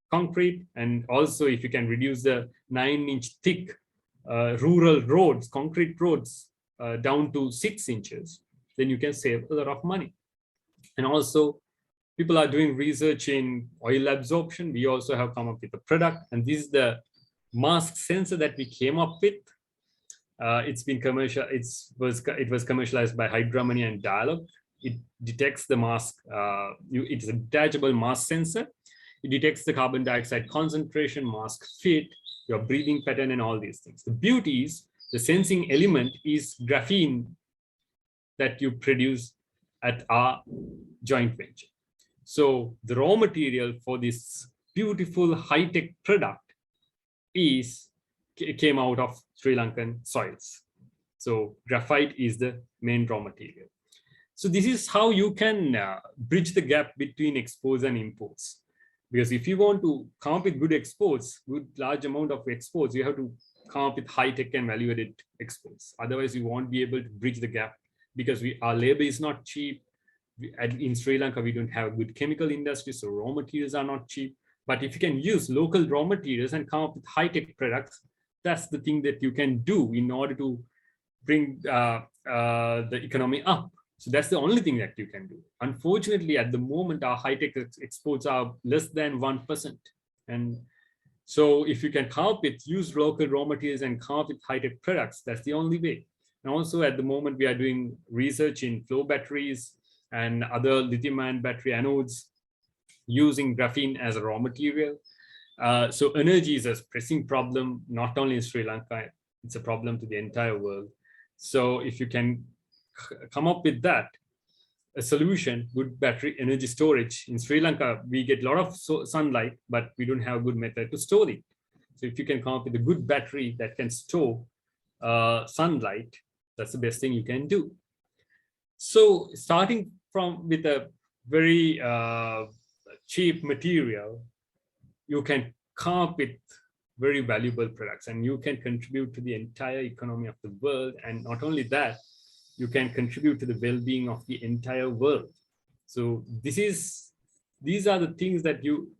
[SPEAKER 1] concrete. And also if you can reduce the 9-inch thick rural roads, concrete roads down to 6 inches, then you can save a lot of money. And also people are doing research in oil absorption. We also have come up with a product, and this is the mask sensor that we came up with. It's been commercial. It was commercialized by Hydramani and Dialog. It detects the mask. It's a detachable mask sensor. It detects the carbon dioxide concentration, mask fit, your breathing pattern, and all these things. The beauty is the sensing element is graphene that you produce at our joint venture. So the raw material for this beautiful high-tech product came out of Sri Lankan soils. So graphite is the main raw material. So this is how you can bridge the gap between exports and imports. Because if you want to come up with good exports, good large amount of exports, you have to come up with high-tech and value-added exports. Otherwise, you won't be able to bridge the gap, because our labor is not cheap. In Sri Lanka, we don't have a good chemical industry, so raw materials are not cheap. But if you can use local raw materials and come up with high-tech products, that's the thing that you can do in order to bring the economy up. So that's the only thing that you can do. Unfortunately, at the moment, our high-tech exports are less than 1%. And so if you can come up with, use local raw materials and come up with high-tech products, that's the only way. And also at the moment, we are doing research in flow batteries and other lithium-ion battery anodes using graphene as a raw material. So energy is a pressing problem, not only in Sri Lanka, it's a problem to the entire world. So if you can come up with that, a solution, good battery energy storage. In Sri Lanka, we get a lot of sunlight, but we don't have a good method to store it. So if you can come up with a good battery that can store sunlight, that's the best thing you can do. So starting from with a very cheap material, you can come up with very valuable products, and you can contribute to the entire economy of the world. And not only that, you can contribute to the well-being of the entire world. So these are the things that you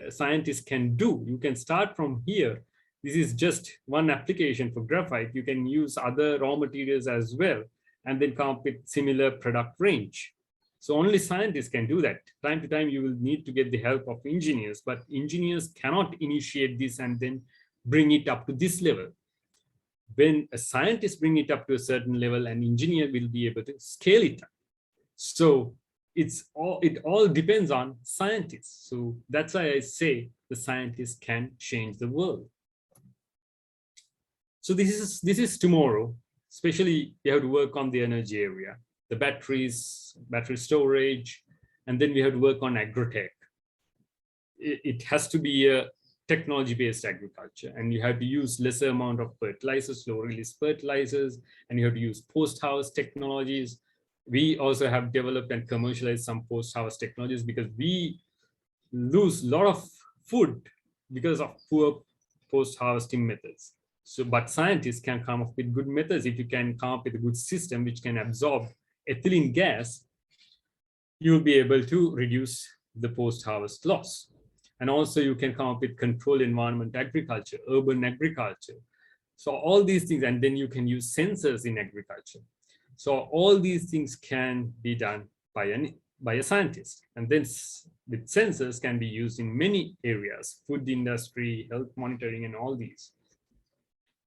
[SPEAKER 1] scientists can do. You can start from here. This is just one application for graphite. You can use other raw materials as well, and then come up with similar product range. So only scientists can do that. Time to time, you will need to get the help of engineers, but engineers cannot initiate this and then bring it up to this level. When a scientist bring it up to a certain level, an engineer will be able to scale it up. So it all depends on scientists. So that's why I say the scientists can change the world. So this is tomorrow. Especially, you have to work on the energy area, the batteries, battery storage, and then we have to work on agrotech. It has to be a technology-based agriculture, and you have to use lesser amount of fertilizers, low-release fertilizers, and you have to use post-harvest technologies. We also have developed and commercialized some post-harvest technologies because we lose a lot of food because of poor post-harvesting methods. So, but scientists can come up with good methods. If you can come up with a good system which can absorb ethylene gas, you'll be able to reduce the post-harvest loss. And also you can come up with controlled environment agriculture, urban agriculture. So all these things, and then you can use sensors in agriculture. So all these things can be done by a scientist. And then with sensors can be used in many areas, food industry, health monitoring, and all these.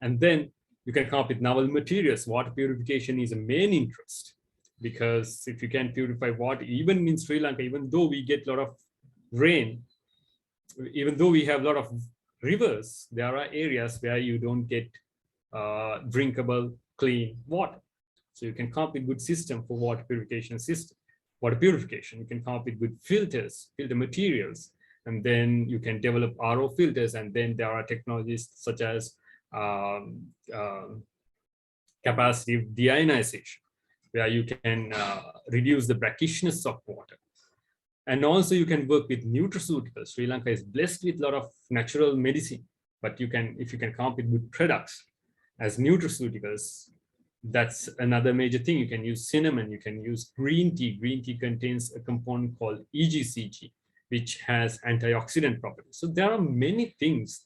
[SPEAKER 1] And then you can come up with novel materials. Water purification is a main interest, because if you can purify water, even in Sri Lanka, even though we get a lot of rain, even though we have a lot of rivers, there are areas where you don't get drinkable, clean water. So you can come up with good system for water purification system. Water purification, you can come up with good filters, filter materials, and then you can develop RO filters. And then there are technologies such as capacitive deionization, where you can reduce the brackishness of water. And also you can work with nutraceuticals. Sri Lanka is blessed with a lot of natural medicine, but you can, if you can come up with good products as nutraceuticals, that's another major thing. You can use cinnamon, you can use green tea. Green tea contains a component called EGCG, which has antioxidant properties. So there are many things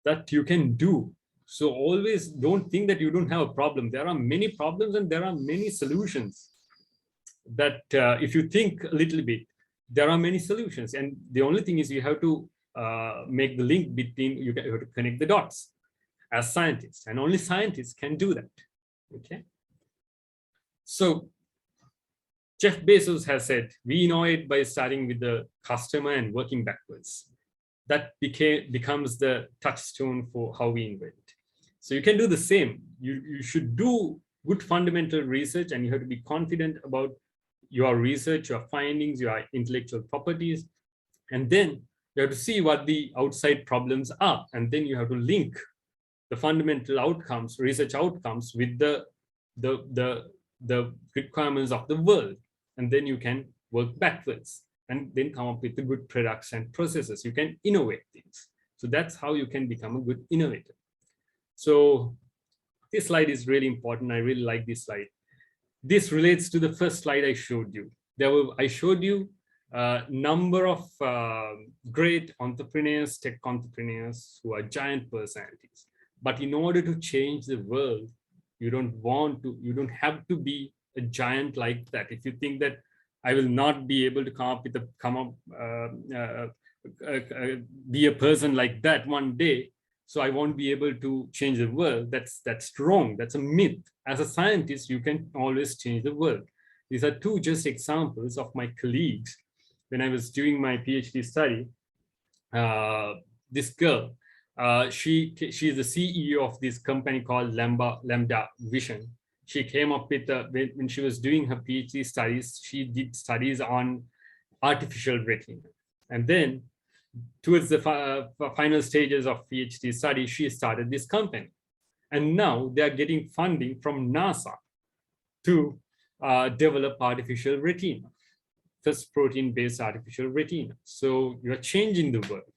[SPEAKER 1] that you can do. So always don't think that you don't have a problem. There are many problems and there are many solutions. That if you think a little bit, there are many solutions. And the only thing is you have to make the link between, you have to connect the dots as scientists, and only scientists can do that. Okay. So Jeff Bezos has said, we innovate by starting with the customer and working backwards. That becomes the touchstone for how we invent. So you can do the same. You should do good fundamental research, and you have to be confident about your research, your findings, your intellectual properties. And then you have to see what the outside problems are. And then you have to link the fundamental outcomes, research outcomes, with the requirements of the world. And then you can work backwards and then come up with the good products and processes. You can innovate things. So that's how you can become a good innovator. So this slide is really important. I really like this slide. This relates to the first slide I showed you. I showed you a number of great entrepreneurs, tech entrepreneurs who are giant personalities. But in order to change the world, you don't have to be a giant like that. If you think that I will not be able to be a person like that one day, so I won't be able to change the world. That's wrong. That's a myth. As a scientist, you can always change the world. These are two just examples of my colleagues. When I was doing my PhD study, this girl, she is the CEO of this company called Lambda Vision. she came up with, when she was doing her PhD studies, she did studies on artificial retina. And then towards the final stages of PhD study, she started this company. And now they are getting funding from NASA to develop artificial retina, first protein-based artificial retina. So you're changing the world.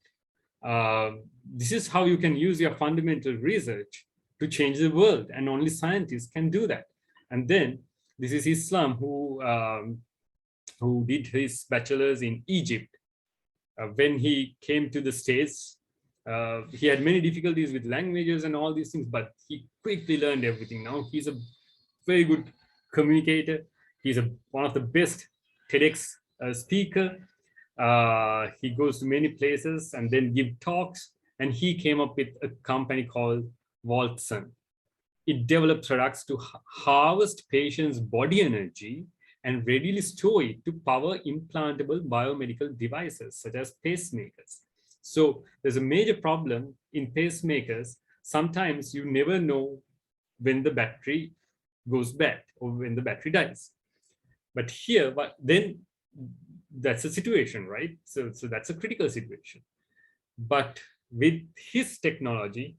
[SPEAKER 1] This is how you can use your fundamental research to change the world, and only scientists can do that. And then this is Islam, who did his bachelor's in Egypt. When he came to the States, he had many difficulties with languages and all these things, but he quickly learned everything. Now he's a very good communicator. He's one of the best TEDx speaker. He goes to many places and then give talks. And he came up with a company called Waltson. It develops products to harvest patients' body energy and readily store it to power implantable biomedical devices such as pacemakers. So there's a major problem in pacemakers. Sometimes you never know when the battery goes bad or when the battery dies. But here, then that's a situation, right? So that's a critical situation. But with his technology,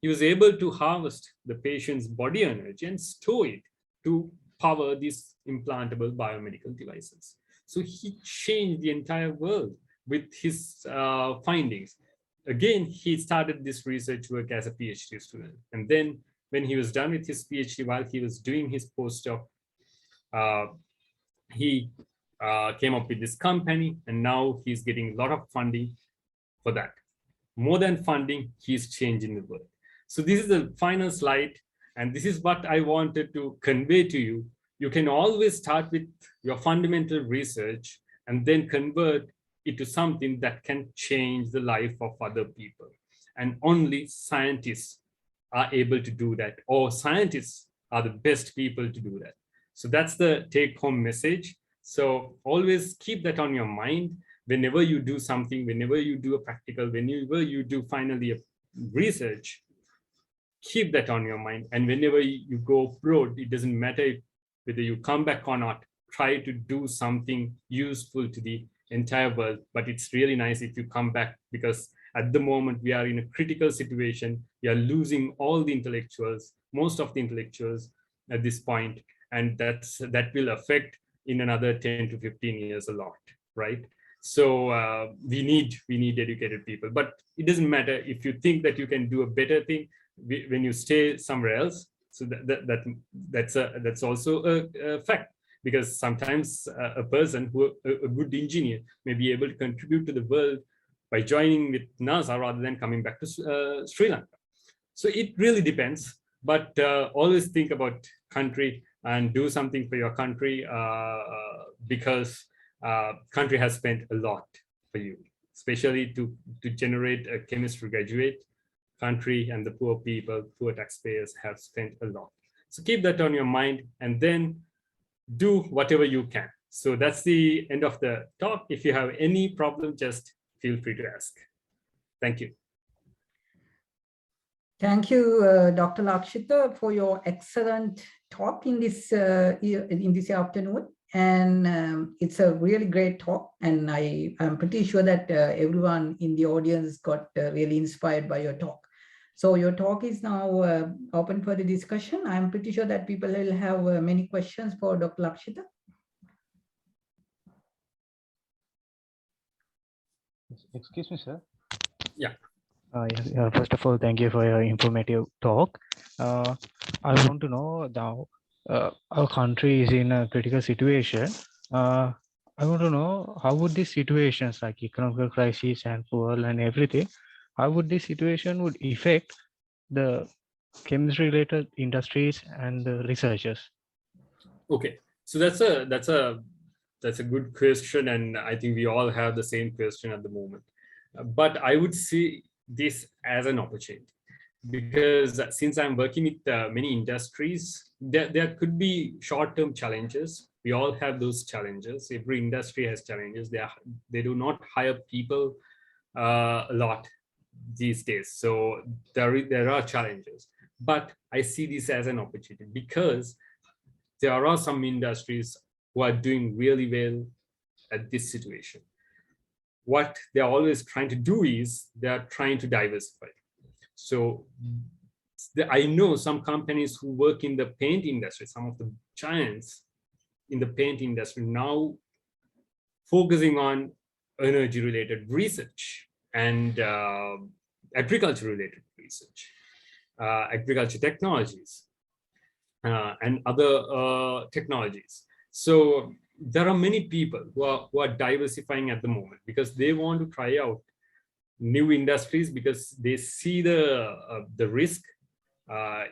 [SPEAKER 1] he was able to harvest the patient's body energy and store it to power these implantable biomedical devices. So he changed the entire world with his findings. Again, he started this research work as a PhD student. And then when he was done with his PhD, while he was doing his postdoc, he came up with this company, and now he's getting a lot of funding for that. More than funding, he's changing the world. So this is the final slide, and this is what I wanted to convey to you. You can always start with your fundamental research and then convert it to something that can change the life of other people. And only scientists are able to do that, or scientists are the best people to do that. So that's the take-home message. So always keep that on your mind whenever you do something, whenever you do a practical, whenever you do finally a research, keep that on your mind. And whenever you go abroad, it doesn't matter whether you come back or not, try to do something useful to the entire world. But it's really nice if you come back, because at the moment we are in a critical situation. We are losing all the intellectuals, most of the intellectuals at this point, and that will affect in another 10 to 15 years a lot, right? So we need educated people. But it doesn't matter if you think that you can do a better thing when you stay somewhere else. So that's also a fact, because sometimes a person a good engineer may be able to contribute to the world by joining with NASA rather than coming back to Sri Lanka. So it really depends, but always think about country and do something for your country, because country has spent a lot for you, especially to generate a chemistry graduate. Country and the poor people, poor taxpayers have spent a lot. So keep that on your mind and then do whatever you can. So that's the end of the talk. If you have any problem, just feel free to ask. Thank you.
[SPEAKER 2] Thank you, Dr. Lakshitha, for your excellent talk in this afternoon. And it's a really great talk. And I'm pretty sure that everyone in the audience got really inspired by your talk. So your talk is now open for the discussion. I'm pretty sure that people will have many questions for Dr. Lakshitha.
[SPEAKER 3] Excuse me, sir.
[SPEAKER 1] Yeah.
[SPEAKER 3] First of all, thank you for your informative talk. I want to know now, our country is in a critical situation. I want to know how would these situations like economic crisis and poor and everything, how would this situation would affect the chemistry related industries and the researchers?
[SPEAKER 1] Okay, so that's a good question, and I think we all have the same question at the moment. But I would see this as an opportunity, because since I'm working with many industries, there could be short-term challenges. We all have those challenges. Every industry has challenges. They do not hire people a lot these days, so there are challenges. But I see this as an opportunity, because there are some industries who are doing really well at this situation. What they're always trying to do is they're trying to diversify. So I know some companies who work in the paint industry, some of the giants in the paint industry now focusing on energy related research and agriculture related research, agriculture technologies and other technologies. So there are many people who are diversifying at the moment because they want to try out new industries, because they see the risk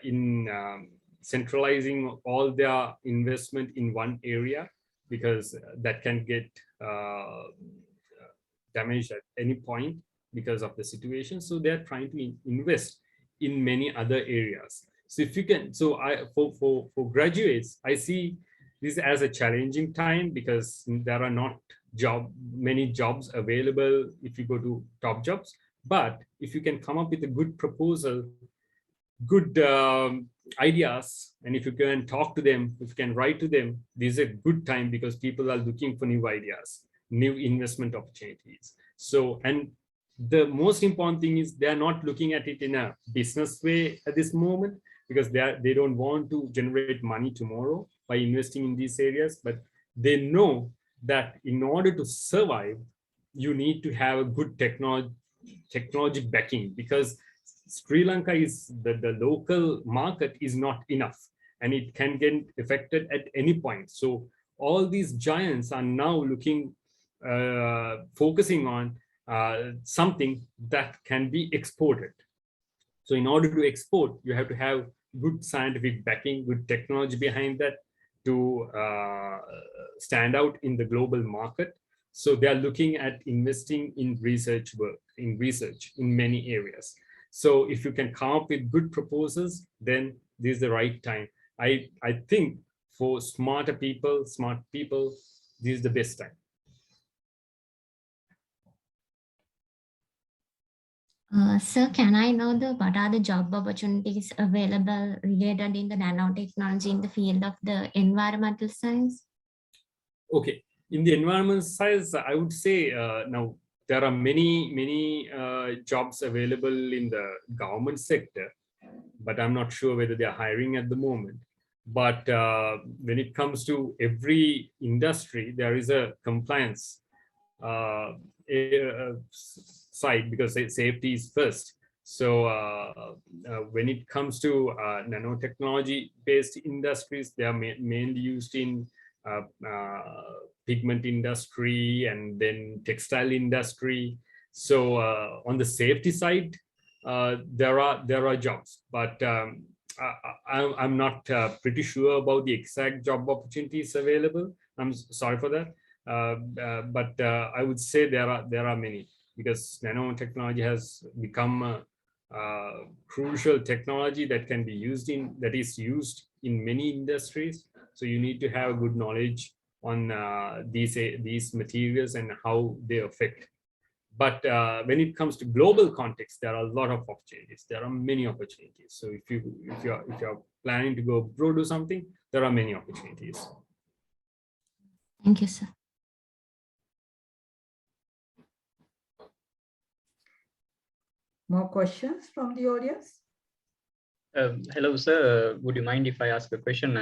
[SPEAKER 1] in centralizing all their investment in one area, because that can get damaged at any point because of the situation. So they're trying to invest in many other areas. So if you can, so for graduates, I see this as a challenging time because there are not many jobs available if you go to top jobs. But if you can come up with a good proposal, good ideas, and if you can talk to them, if you can write to them, this is a good time because people are looking for new ideas, new investment opportunities. So, and the most important thing is they're not looking at it in a business way at this moment, because they don't want to generate money tomorrow by investing in these areas, but they know that in order to survive, you need to have a good technology backing, because Sri Lanka is the local market is not enough and it can get affected at any point. So all these giants are now looking, focusing on something that can be exported. So in order to export, you have to have good scientific backing, good technology behind that to stand out in the global market. So they are looking at investing in research work, in research in many areas. So if you can come up with good proposals, then this is the right time. I think for smart people, this is the best time.
[SPEAKER 4] Sir, can I know what are the job opportunities available related in the nanotechnology in the field of the environmental science? Okay,
[SPEAKER 1] in the environmental science, I would say now there are many jobs available in the government sector, but I'm not sure whether they are hiring at the moment. But when it comes to every industry, there is a compliance side, because safety is first. So when it comes to nanotechnology based industries, they are mainly used in pigment industry and then textile industry. So on the safety side, there are jobs, but I'm not pretty sure about the exact job opportunities available. I'm sorry for that. But I would say there are many, because nanotechnology has become a crucial technology that can be used that is used in many industries. So you need to have good knowledge on these materials and how they affect. But when it comes to global context, there are a lot of opportunities. There are many opportunities. So if you're planning to go abroad or something, there are many opportunities.
[SPEAKER 4] Thank you, sir.
[SPEAKER 2] More questions from the audience?
[SPEAKER 5] Hello, sir. Would you mind if I ask a question?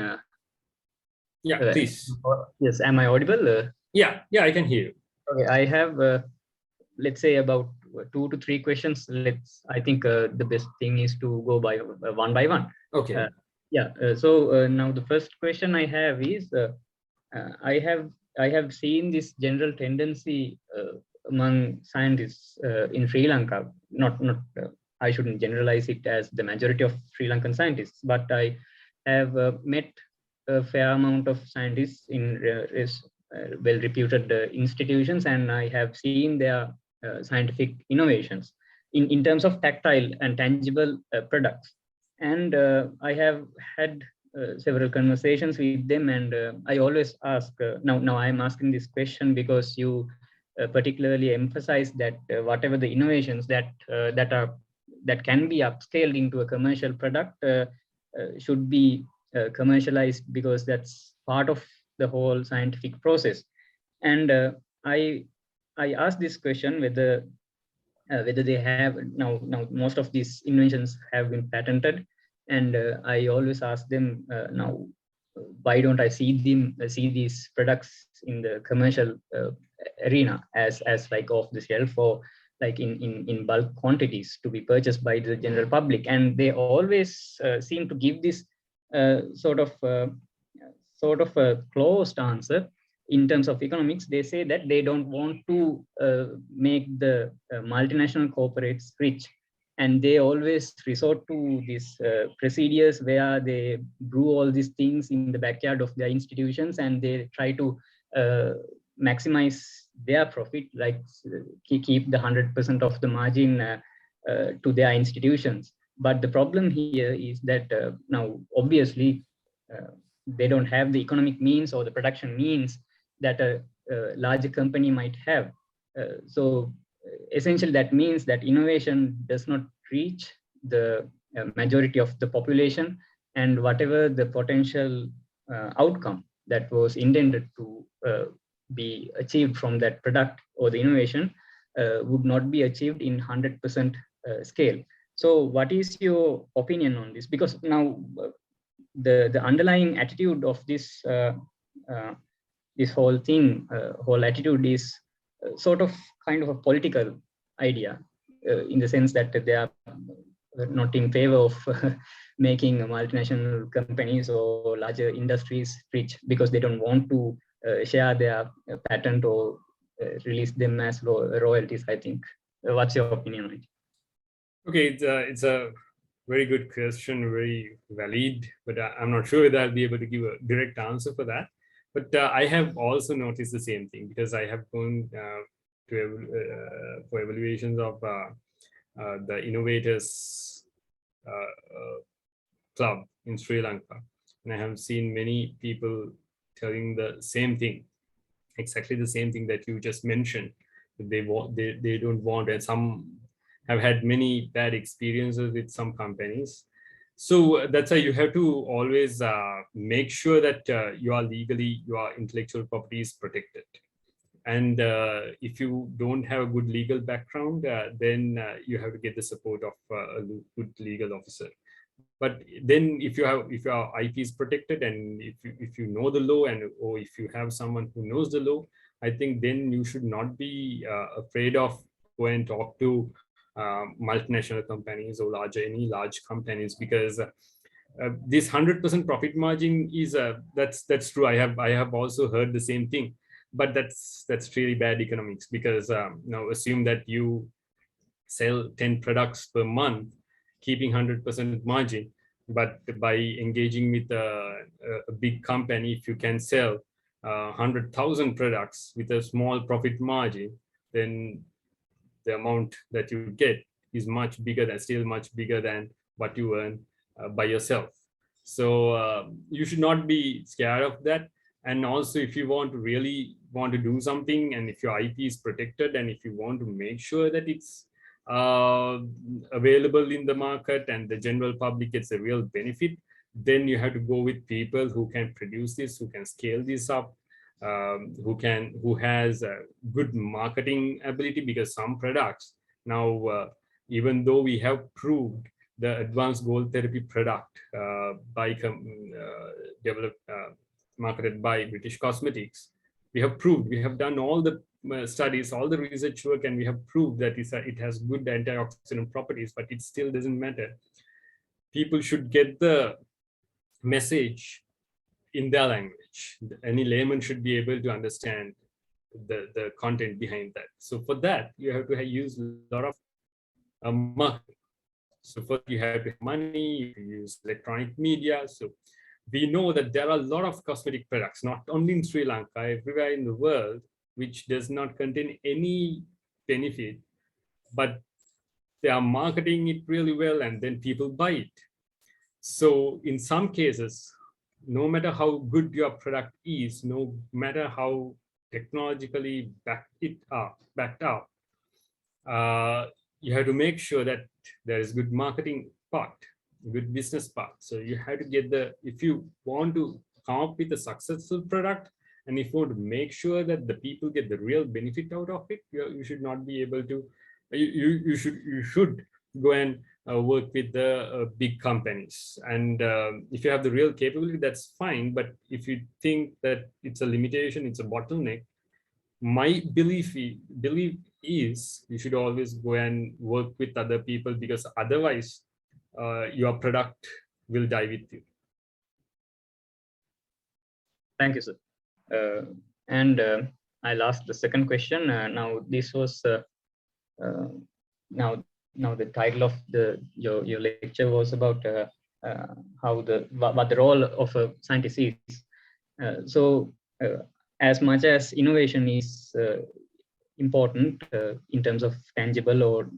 [SPEAKER 1] Yeah, please.
[SPEAKER 5] Yes, am I audible?
[SPEAKER 1] Yeah, I can hear you. Okay,
[SPEAKER 5] I have, let's say, about 2 to 3 questions. I think the best thing is to go by one by one.
[SPEAKER 1] Okay.
[SPEAKER 5] So now the first question I have is, I have seen this general tendency among scientists in Sri Lanka. Not I shouldn't generalize it as the majority of Sri Lankan scientists, but I have met a fair amount of scientists in well-reputed institutions, and I have seen their scientific innovations in terms of tactile and tangible products. And I have had several conversations with them, and I always ask, now I'm asking this question because you particularly emphasize that whatever the innovations that can be upscaled into a commercial product should be commercialized, because that's part of the whole scientific process. And I asked this question whether they have now most of these inventions have been patented, and I always ask them now, why don't I see these products in the commercial arena as like off the shelf, or like in bulk quantities to be purchased by the general public? And they always seem to give this sort of a closed answer. In terms of economics, they say that they don't want to make the multinational corporates rich, and they always resort to these procedures where they brew all these things in the backyard of their institutions, and they try to maximize their profit, like keep the 100% of the margin to their institutions. But the problem here is that now obviously they don't have the economic means or the production means that a larger company might have. So essentially that means that innovation does not reach the majority of the population, and whatever the potential outcome that was intended to be achieved from that product or the innovation would not be achieved in 100% scale. So what is your opinion on this? Because now the underlying attitude of this this whole thing, whole attitude is sort of kind of a political idea, in the sense that they are not in favor of making multinational companies or larger industries rich, because they don't want to share their patent or release them as royalties, I think. What's your opinion on it?
[SPEAKER 1] Okay, it's a very good question, very valid, but I'm not sure whether I'll be able to give a direct answer for that. But I have also noticed the same thing, because I have gone for evaluations of the Innovators Club in Sri Lanka, and I have seen many people telling the same thing, exactly the same thing that you just mentioned. They don't want, and some have had many bad experiences with some companies. So that's why you have to always make sure that your intellectual property is protected. And if you don't have a good legal background, then you have to get the support of a good legal officer. But then if your IP is protected, and if you know the law, or if you have someone who knows the law, I think then you should not be afraid of go and talk to multinational companies or any large companies, because this 100% profit margin is that's true. I have also heard the same thing, but that's really bad economics, because now assume that you sell 10 products per month, keeping 100% margin, but by engaging with a big company, if you can sell 100,000 products with a small profit margin, then the amount that you get is much bigger than what you earn by yourself. So you should not be scared of that. And also, if you really want to do something, and if your IP is protected, and if you want to make sure that it's available in the market and the general public gets a real benefit, then you have to go with people who can produce this, who can scale this up, who has a good marketing ability. Because some products now, even though we have proved the advanced goal therapy product marketed by British Cosmetics, we have done all the studies, all the research work, and we have proved that it has good antioxidant properties, but it still doesn't matter. People should get the message in their language. Any layman should be able to understand the content behind that. So for that, you have to use a lot of marketing. So first you have to have money, you use electronic media. So we know that there are a lot of cosmetic products, not only in Sri Lanka, everywhere in the world, which does not contain any benefit, but they are marketing it really well, and then people buy it. So in some cases, no matter how good your product is, no matter how technologically backed up, you have to make sure that there is good marketing part. good business path. So you have to get if you want to come up with a successful product, and if you want to make sure that the people get the real benefit out of it, you should not be able to, you should go and work with the big companies. And if you have the real capability, that's fine. But if you think that it's a limitation, it's a bottleneck, my belief is you should always go and work with other people, because otherwise your product will die with you.
[SPEAKER 5] Thank you, sir. And I'll ask the second question. Now, this was now the title of your lecture was about what the role of a scientist is. So, as much as innovation is important in terms of tangible or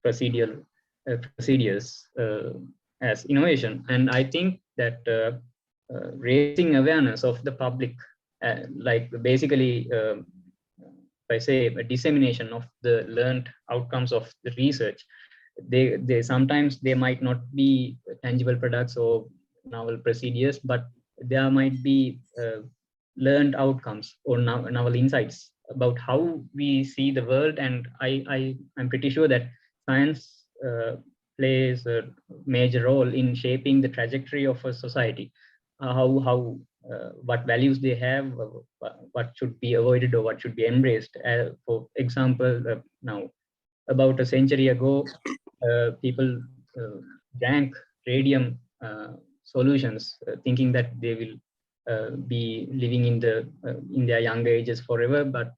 [SPEAKER 5] procedures as innovation, and I think that raising awareness of the public, like basically, if I say a dissemination of the learned outcomes of the research, they sometimes they might not be tangible products or novel procedures, but there might be learned outcomes or novel insights about how we see the world. And I'm pretty sure that science plays a major role in shaping the trajectory of a society. What values they have, what should be avoided or what should be embraced. For example, now about a century ago, people drank radium solutions, thinking that they will be living in their younger ages forever. But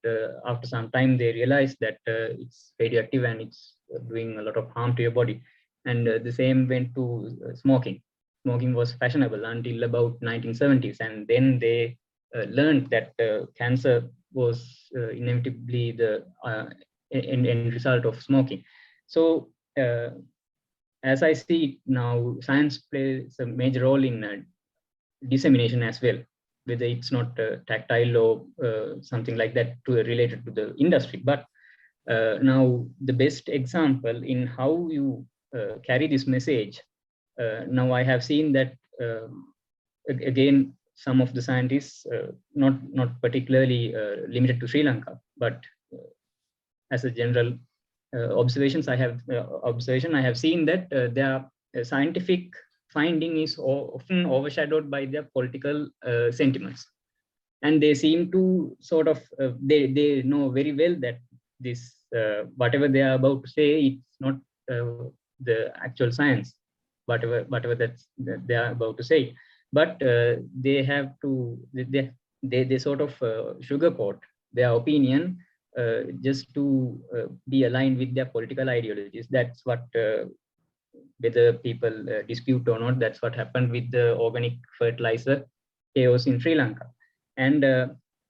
[SPEAKER 5] after some time, they realized that it's radioactive and it's doing a lot of harm to your body. And the same went to smoking. Smoking was fashionable until about 1970s, and then they learned that cancer was inevitably the end result of smoking. So, as I see it now, science plays a major role in dissemination as well, whether it's not tactile or something like that related to the industry. But now the best example in how you carry this message. Now I have seen that again, some of the scientists, not particularly limited to Sri Lanka, but as a general observation, I have seen that their scientific finding is often overshadowed by their political sentiments, and they seem to sort of they know very well that this whatever they are about to say, it's not the actual science, whatever that they are about to say, but they have to they sort of sugarcoat their opinion just to be aligned with their political ideologies. That's what whether people dispute or not, that's what happened with the organic fertilizer chaos in Sri Lanka. And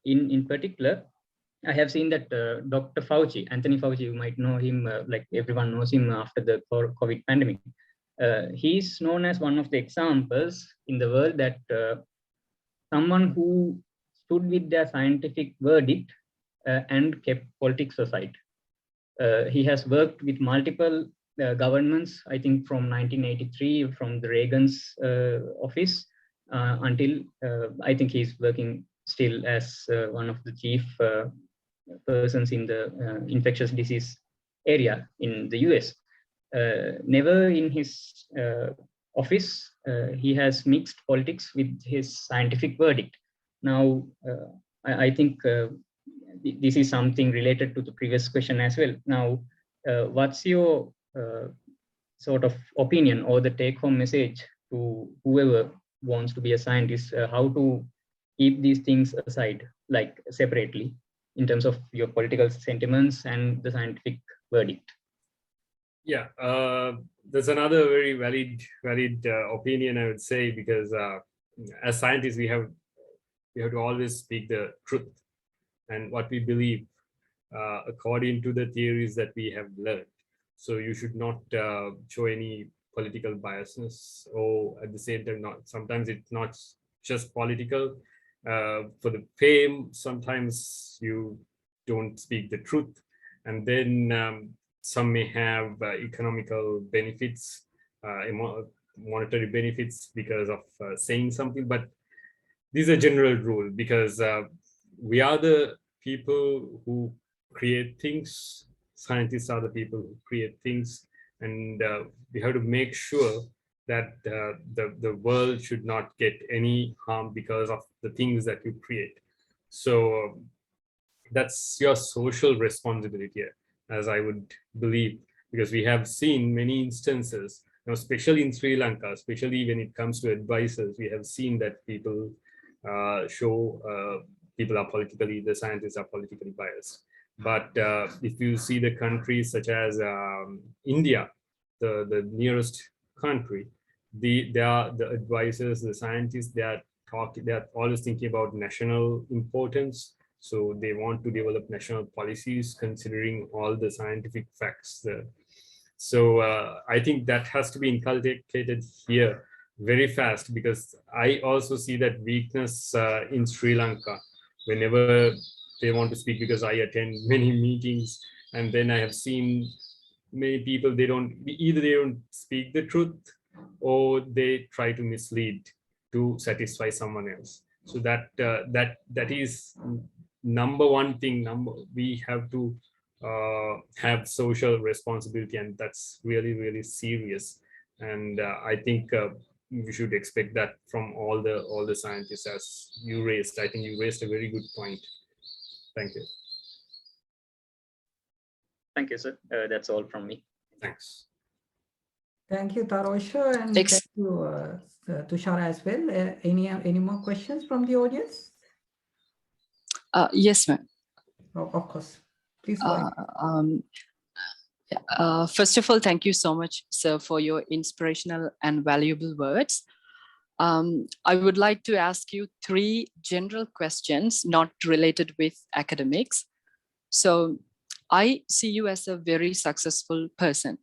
[SPEAKER 5] in particular, I have seen that Dr. Fauci, Anthony Fauci, you might know him, like everyone knows him after the COVID pandemic. He's known as one of the examples in the world that someone who stood with their scientific verdict and kept politics aside. He has worked with multiple governments, I think from 1983, from the Reagan's office until I think he's working still as one of the chief persons in the infectious disease area in the US. Never in his office, he has mixed politics with his scientific verdict. Now, I think this is something related to the previous question as well. Now, what's your sort of opinion or the take-home message to whoever wants to be a scientist, how to keep these things aside, like separately, in terms of your political sentiments and the scientific verdict?
[SPEAKER 1] Yeah, there's another very valid opinion, I would say, because as scientists, we have to always speak the truth and what we believe according to the theories that we have learned. So you should not show any political biasness, or at the same time, sometimes it's not just political. For the fame, sometimes you don't speak the truth, and then some may have economical benefits monetary benefits because of saying something, but this is a general rule because we are the people who create things. Scientists are the people who create things, and we have to make sure that the world should not get any harm because of the things that you create. So that's your social responsibility, as I would believe, because we have seen many instances, especially in Sri Lanka, especially when it comes to advisors, we have seen that people people are the scientists are politically biased. But if you see the countries such as India, the nearest country, the advisors, the scientists, they are always thinking about national importance. So they want to develop national policies considering all the scientific facts. So I think that has to be inculcated here very fast, because I also see that weakness in Sri Lanka whenever they want to speak, because I attend many meetings, and then I have seen many people, they don't speak the truth, or they try to mislead to satisfy someone else. So that is number one thing. We have to have social responsibility, and that's really serious. And I think we should expect that from all the scientists, as you raised. I think you raised a very good point. Thank you.
[SPEAKER 5] Thank you, sir. That's all from me.
[SPEAKER 1] Thanks.
[SPEAKER 2] Thank you, Tarosha, and thank you, Tushar, as well. Any more questions from the audience?
[SPEAKER 6] Yes, ma'am.
[SPEAKER 2] Oh, of course. Please go ahead.
[SPEAKER 6] First of all, thank you so much, sir, for your inspirational and valuable words. I would like to ask you 3 general questions, not related with academics. So I see you as a very successful person.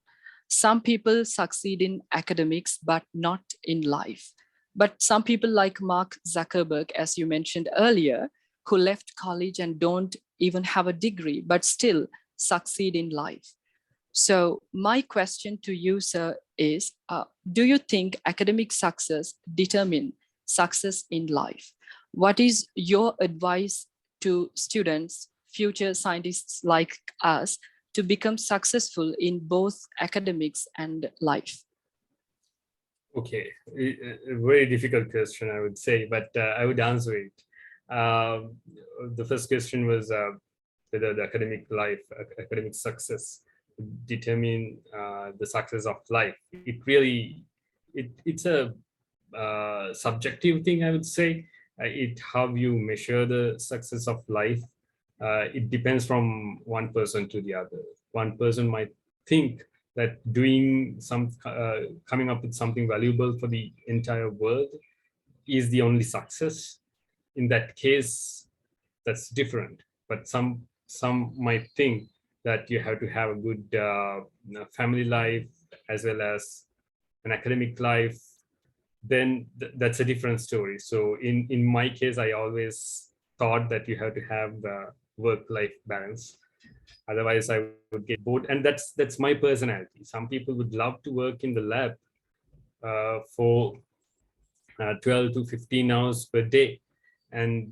[SPEAKER 6] Some people succeed in academics, but not in life. But some people like Mark Zuckerberg, as you mentioned earlier, who left college and don't even have a degree, but still succeed in life. So my question to you, sir, is, do you think academic success determines success in life? What is your advice to students, future scientists like us, to become successful in both academics and life?
[SPEAKER 1] Okay, a very difficult question, I would say, but I would answer it. The first question was whether the academic life, academic success determine the success of life. It's a subjective thing, I would say. How you measure the success of life, it depends from one person to the other. One person might think that doing coming up with something valuable for the entire world is the only success. In that case, that's different. But some might think that you have to have a good family life as well as an academic life. Then that's a different story. So in my case, I always thought that you have to have work-life balance. Otherwise, I would get bored. And that's my personality. Some people would love to work in the lab for 12 to 15 hours per day. And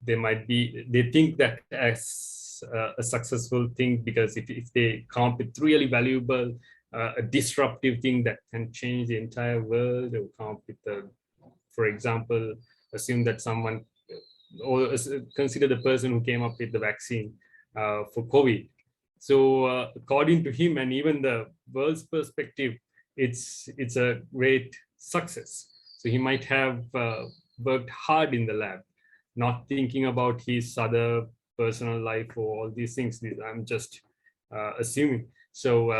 [SPEAKER 1] they think that as a successful thing, because if they come up with really valuable, a disruptive thing that can change the entire world, or come up with for example, assume that someone, or consider the person who came up with the vaccine for COVID. So according to him, and even the world's perspective, it's a great success. So he might have worked hard in the lab, not thinking about his other personal life or all these things. I'm just assuming. So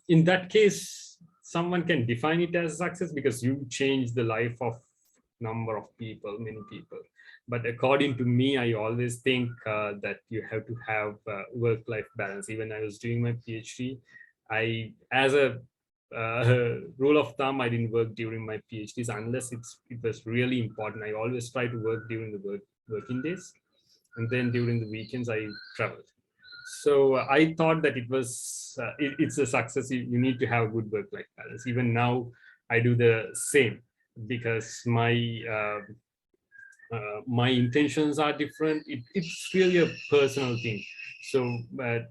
[SPEAKER 1] in that case, someone can define it as success because you change the life of number of people, many people. But according to me, I always think that you have to have work-life balance. Even I was doing my PhD, as a rule of thumb, I didn't work during my PhDs unless it was really important. I always try to work during the working days, and then during the weekends I traveled. So I thought that it was, it's a success. You need to have a good work-life balance. Even now, I do the same because my intentions are different. It's really a personal thing. So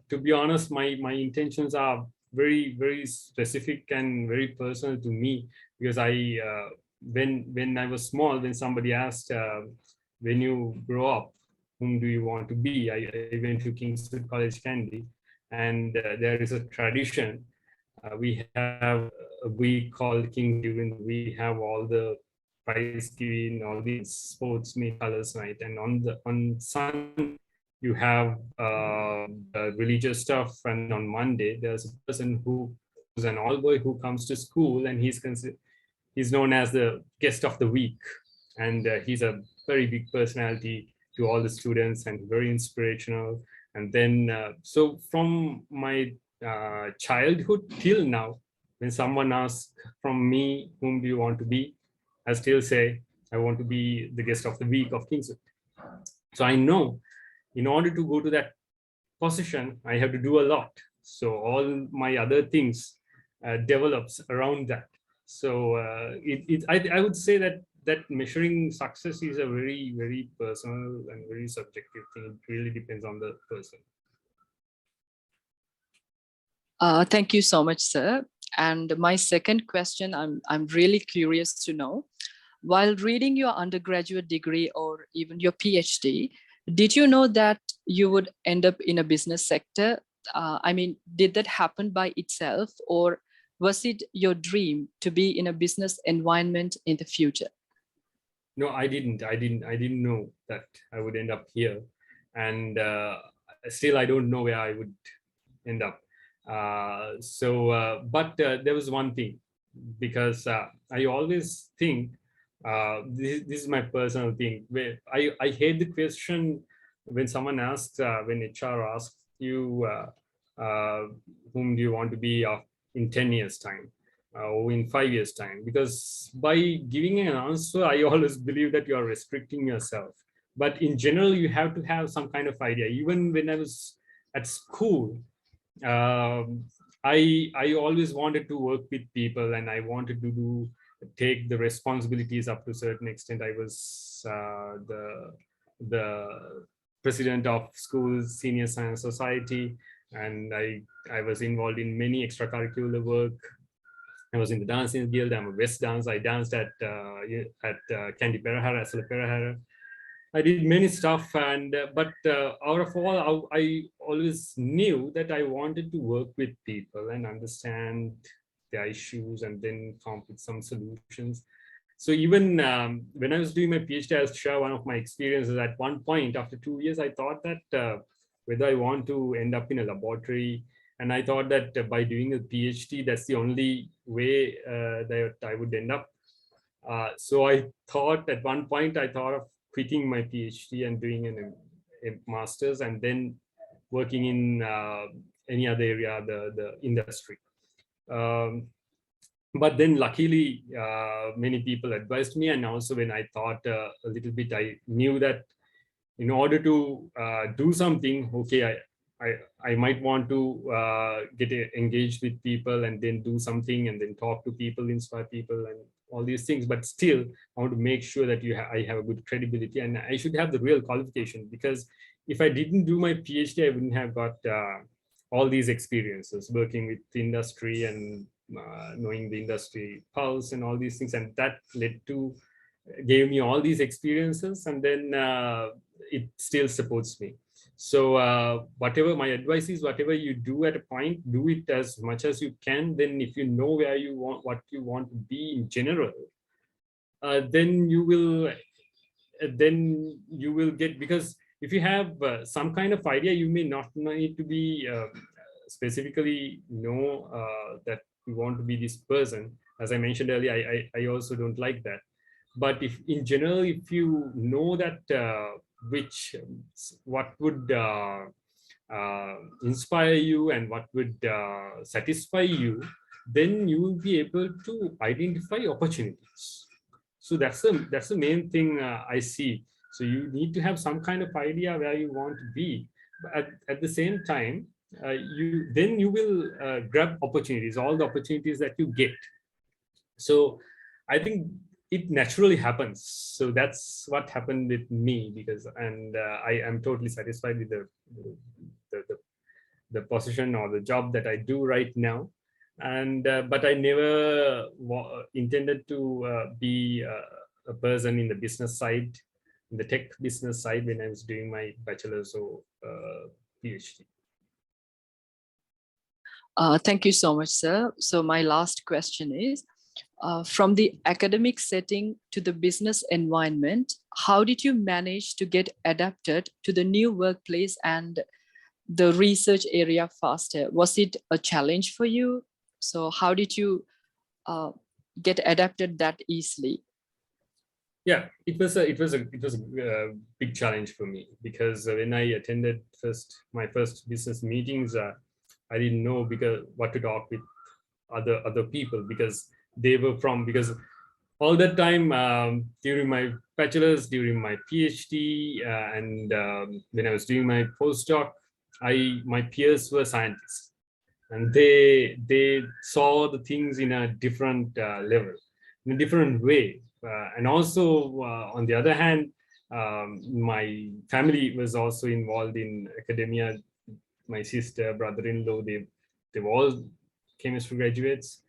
[SPEAKER 1] to be honest, my intentions are very, very specific and very personal to me, because when I was small, when somebody asked, when you grow up, whom do you want to be? I went to Kingswood College, Kandy, and there is a tradition. We have a week called King Given. We have all the prize giving, all the sports meet, colors night, and on Sunday you have the religious stuff, and on Monday there's a person who's an all boy who comes to school, and he's known as the guest of the week, and he's a very big personality to all the students and very inspirational. And then so from my childhood till now, when someone asks from me, whom do you want to be, I still say I want to be the guest of the week of Kingswood. So I know in order to go to that position, I have to do a lot. So all my other things develops around that. So I would say that measuring success is a very, very personal and very subjective thing. It really depends on the person.
[SPEAKER 6] Thank you so much, sir. And my second question, I'm really curious to know, while reading your undergraduate degree or even your PhD, did you know that you would end up in a business sector? I mean, did that happen by itself, or was it your dream to be in a business environment in the future?
[SPEAKER 1] No, I didn't know that I would end up here. And still, I don't know where I would end up. But there was one thing, because I always think, this is my personal thing, where I hate the question when someone asks, when HR asks you, whom do you want to be in 10 years time or in 5 years time, because by giving an answer, I always believe that you are restricting yourself. But in general, you have to have some kind of idea. Even when I was at school, I always wanted to work with people, and I wanted to take the responsibilities up to a certain extent. I was the president of school's senior science society, and I was involved in many extracurricular work. I was in the dancing guild. I'm a West dance. I danced at Kandy Perahara, SLINTEC Perahara. I did many stuff, and but out of all, I always knew that I wanted to work with people and understand their issues, and then come up with some solutions. So even when I was doing my PhD, I'll share one of my experiences. At one point, after 2 years, I thought that whether I want to end up in a laboratory, and I thought that by doing a PhD, that's the only way that I would end up. So I thought at one point, I thought of quitting my PhD and doing a master's, and then working in any other area, the industry. But then luckily, many people advised me. And also when I thought a little bit, I knew that in order to do something, okay, I might want to get engaged with people, and then do something, and then talk to people, inspire people, and all these things. But still, I want to make sure that I have a good credibility, and I should have the real qualification, because if I didn't do my PhD, I wouldn't have got all these experiences working with the industry and knowing the industry pulse and all these things. And that gave me all these experiences, and then it still supports me. So whatever my advice is, whatever you do at a point, do it as much as you can. Then if you know where you want, what you want to be in general, then you will get, because if you have some kind of idea, you may not need to be specifically know that you want to be this person. As I mentioned earlier, I also don't like that. But if in general, if you know that what would inspire you and what would satisfy you, then you will be able to identify opportunities. So that's the main thing I see. So you need to have some kind of idea where you want to be, at the same time, you will grab opportunities, all the opportunities that you get. So I think it naturally happens. So that's what happened with me, because I am totally satisfied with the position or the job that I do right now. And but I never intended to be a person in the business side, in the tech business side, when I was doing my bachelor's or PhD.
[SPEAKER 6] Thank you so much, sir. So my last question is, from the academic setting to the business environment, how did you manage to get adapted to the new workplace and the research area faster? Was it a challenge for you? So how did you get adapted that easily?
[SPEAKER 1] Yeah, it was a big challenge for me, because when I attended my first business meetings, I didn't know what to talk with other people, because they were because all that time during my bachelor's, during my PhD, and when I was doing my postdoc, my peers were scientists, and they saw the things in a different level, in a different way. And also, on the other hand, my family was also involved in academia. My sister, brother-in-law, they were all chemistry graduates.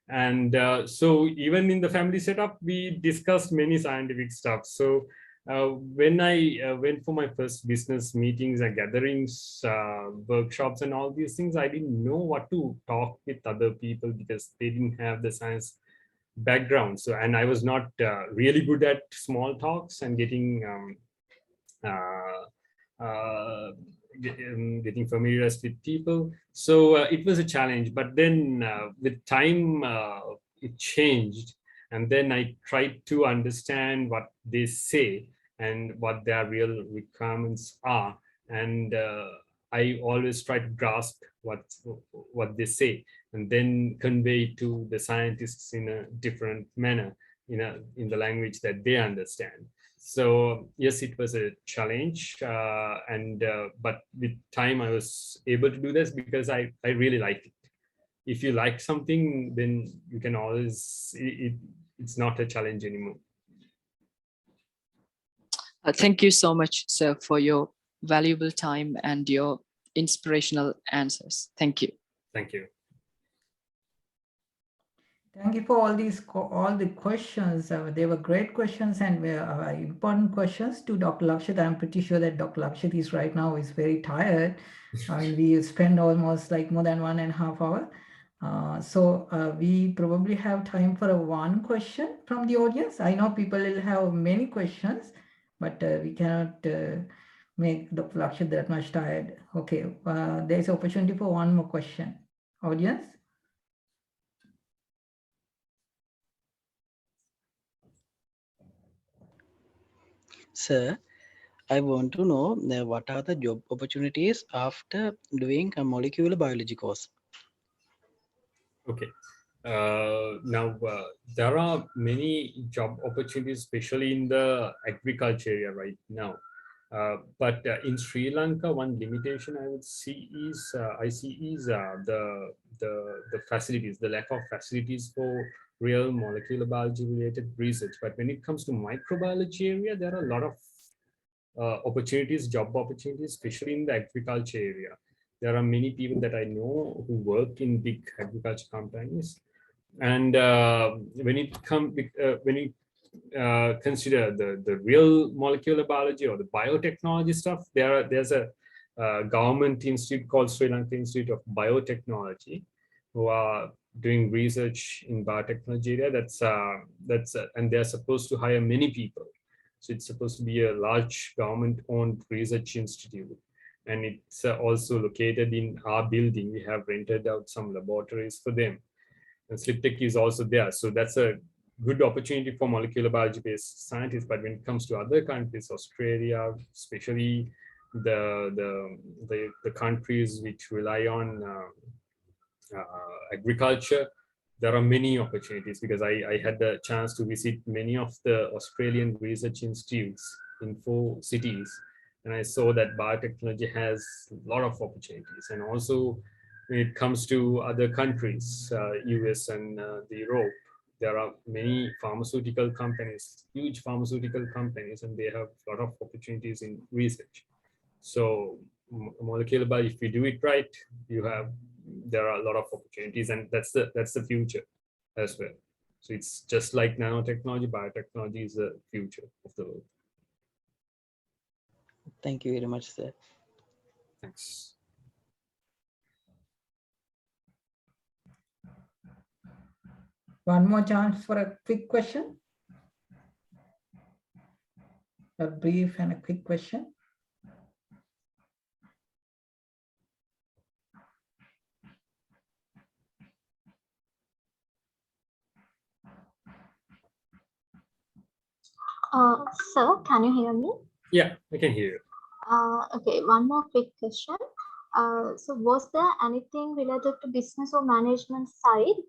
[SPEAKER 1] And so even in the family setup, we discussed many scientific stuff. So when I went for my first business meetings and gatherings, workshops and all these things, I didn't know what to talk with other people, because they didn't have the science background. So, and I was not really good at small talks and getting getting familiar with people. So it was a challenge, but then with time it changed, and then I tried to understand what they say and what their real requirements are, and I always try to grasp what they say, and then convey it to the scientists in a different manner, in the language that they understand. So yes, it was a challenge, but with time I was able to do this, because I really liked it. If you like something, then you can always, it's not a challenge anymore.
[SPEAKER 6] Thank you so much, sir, for your valuable time and your inspirational answers. Thank you.
[SPEAKER 1] Thank you.
[SPEAKER 2] Thank you for all the questions. They were great questions and important questions to Dr. Lakshitha. I'm pretty sure that Dr. Lakshitha is right now is very tired. I mean, we spend almost like more than 1.5 hours. So we probably have time for one question from the audience. I know people will have many questions, but we cannot make Dr. Lakshitha that much tired. Okay, there's opportunity for one more question. Audience?
[SPEAKER 7] Sir, I want to know what are the job opportunities after doing a molecular biology course?
[SPEAKER 1] Okay. Now, there are many job opportunities, especially in the agriculture area right now. But in Sri Lanka, one limitation I would see is the facilities, the lack of facilities for real molecular biology related research. But when it comes to microbiology area, there are a lot of opportunities, job opportunities, especially in the agriculture area. There are many people that I know who work in big agriculture companies, and when you consider the real molecular biology or the biotechnology stuff, there's a government institute called Sri Lanka Institute of Biotechnology, who are doing research in biotechnology area. And they're supposed to hire many people. So it's supposed to be a large government-owned research institute. And it's also located in our building. We have rented out some laboratories for them. And SLINTEC is also there. So that's a good opportunity for molecular biology-based scientists. But when it comes to other countries, Australia, especially the countries which rely on agriculture, there are many opportunities, because I had the chance to visit many of the Australian research institutes in 4 cities. and I saw that biotechnology has a lot of opportunities. And also when it comes to other countries, US and Europe, there are many pharmaceutical companies, huge pharmaceutical companies, and they have a lot of opportunities in research. So molecular biology, if you do it right, there are a lot of opportunities, and that's the future as well. So it's just like nanotechnology, biotechnology is the future of the world.
[SPEAKER 7] Thank you very much, sir.
[SPEAKER 1] Thanks.
[SPEAKER 2] One more chance for a quick question. A brief and a quick question.
[SPEAKER 8] Sir, can you hear me?
[SPEAKER 1] Yeah, I can hear you.
[SPEAKER 8] Okay, one more quick question. So was there anything related to business or management side,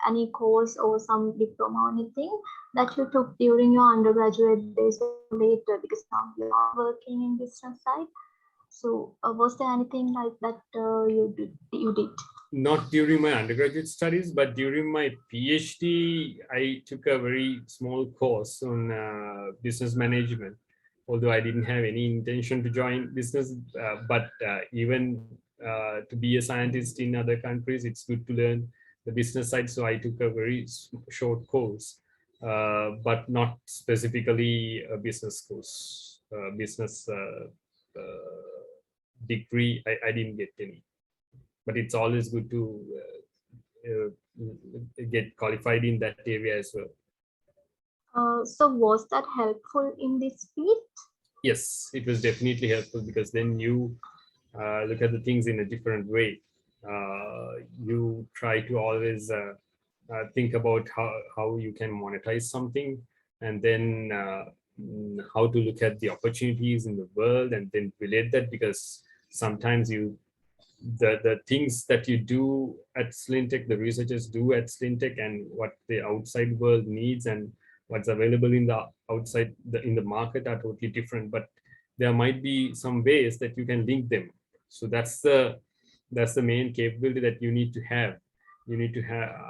[SPEAKER 8] any course or some diploma or anything that you took during your undergraduate days or later, because now you are working in business side? So was there anything like that you did?
[SPEAKER 1] Not during my undergraduate studies, but during my PhD, I took a very small course on business management. Although I didn't have any intention to join business, but even to be a scientist in other countries, it's good to learn the business side. So I took a very short course, but not specifically a business course, business degree. I didn't get any. But it's always good to get qualified in that area as well.
[SPEAKER 8] So was that helpful in this field?
[SPEAKER 1] Yes, it was definitely helpful, because then you look at the things in a different way. You try to always think about how you can monetize something, and then how to look at the opportunities in the world and then relate that, because sometimes the things that you do at SLINTEC, the researchers do at SLINTEC, and what the outside world needs and what's available in the outside in the market are totally different. But there might be some ways that you can link them. So that's the main capability that you need to have. You need to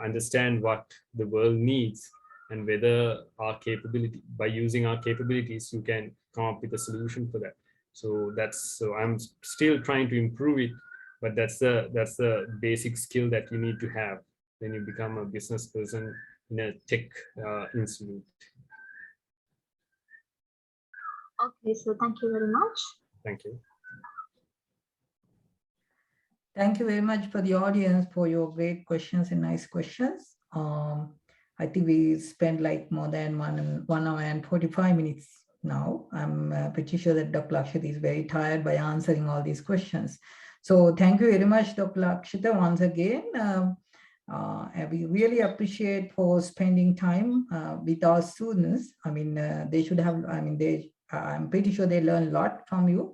[SPEAKER 1] understand what the world needs, and whether our capability, by using our capabilities, you can come up with a solution for that. So I'm still trying to improve it. But that's the basic skill that you need to have when you become a business person in a tech institute.
[SPEAKER 8] Okay, so thank you very much.
[SPEAKER 1] Thank you.
[SPEAKER 2] Thank you very much for the audience for your great questions and nice questions. I think we spent like more than 1 hour and 45 minutes now. I'm pretty sure that Dr. Lakshitha is very tired by answering all these questions. So thank you very much, Dr. Lakshitha, once again. We really appreciate for spending time with our students. I mean, they should have, I'm pretty sure they learn a lot from you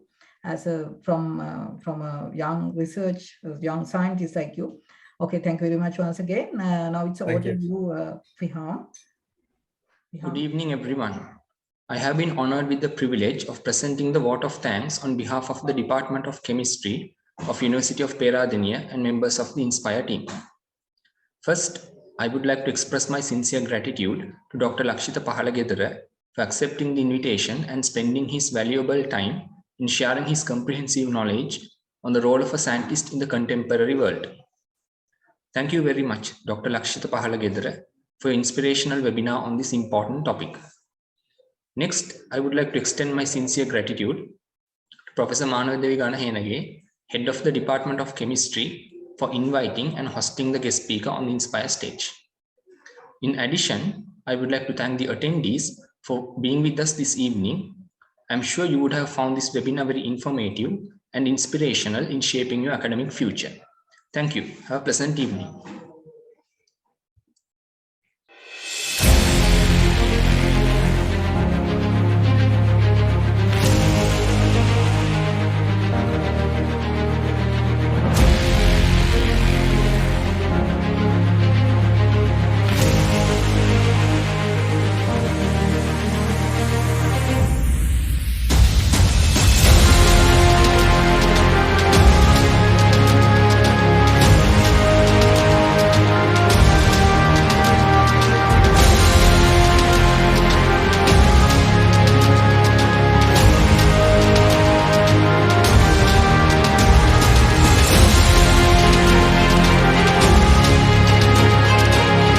[SPEAKER 2] from a young young scientist like you. Okay, thank you very much once again. Now it's over to you, Fiham.
[SPEAKER 9] Good evening, everyone. I have been honored with the privilege of presenting the vote of thanks on behalf of the Department of Chemistry of University of Peradeniya and members of the INSPIRE team. First, I would like to express my sincere gratitude to Dr. Lakshitha Pahalagedara for accepting the invitation and spending his valuable time in sharing his comprehensive knowledge on the role of a scientist in the contemporary world. Thank you very much, Dr. Lakshitha Pahalagedara, for your inspirational webinar on this important topic. Next, I would like to extend my sincere gratitude to Professor Manavadevi Ganahenage, Head of the Department of Chemistry, for inviting and hosting the guest speaker on the INSPIRE stage. In addition, I would like to thank the attendees for being with us this evening. I'm sure you would have found this webinar very informative and inspirational in shaping your academic future. Thank you. Have a pleasant evening.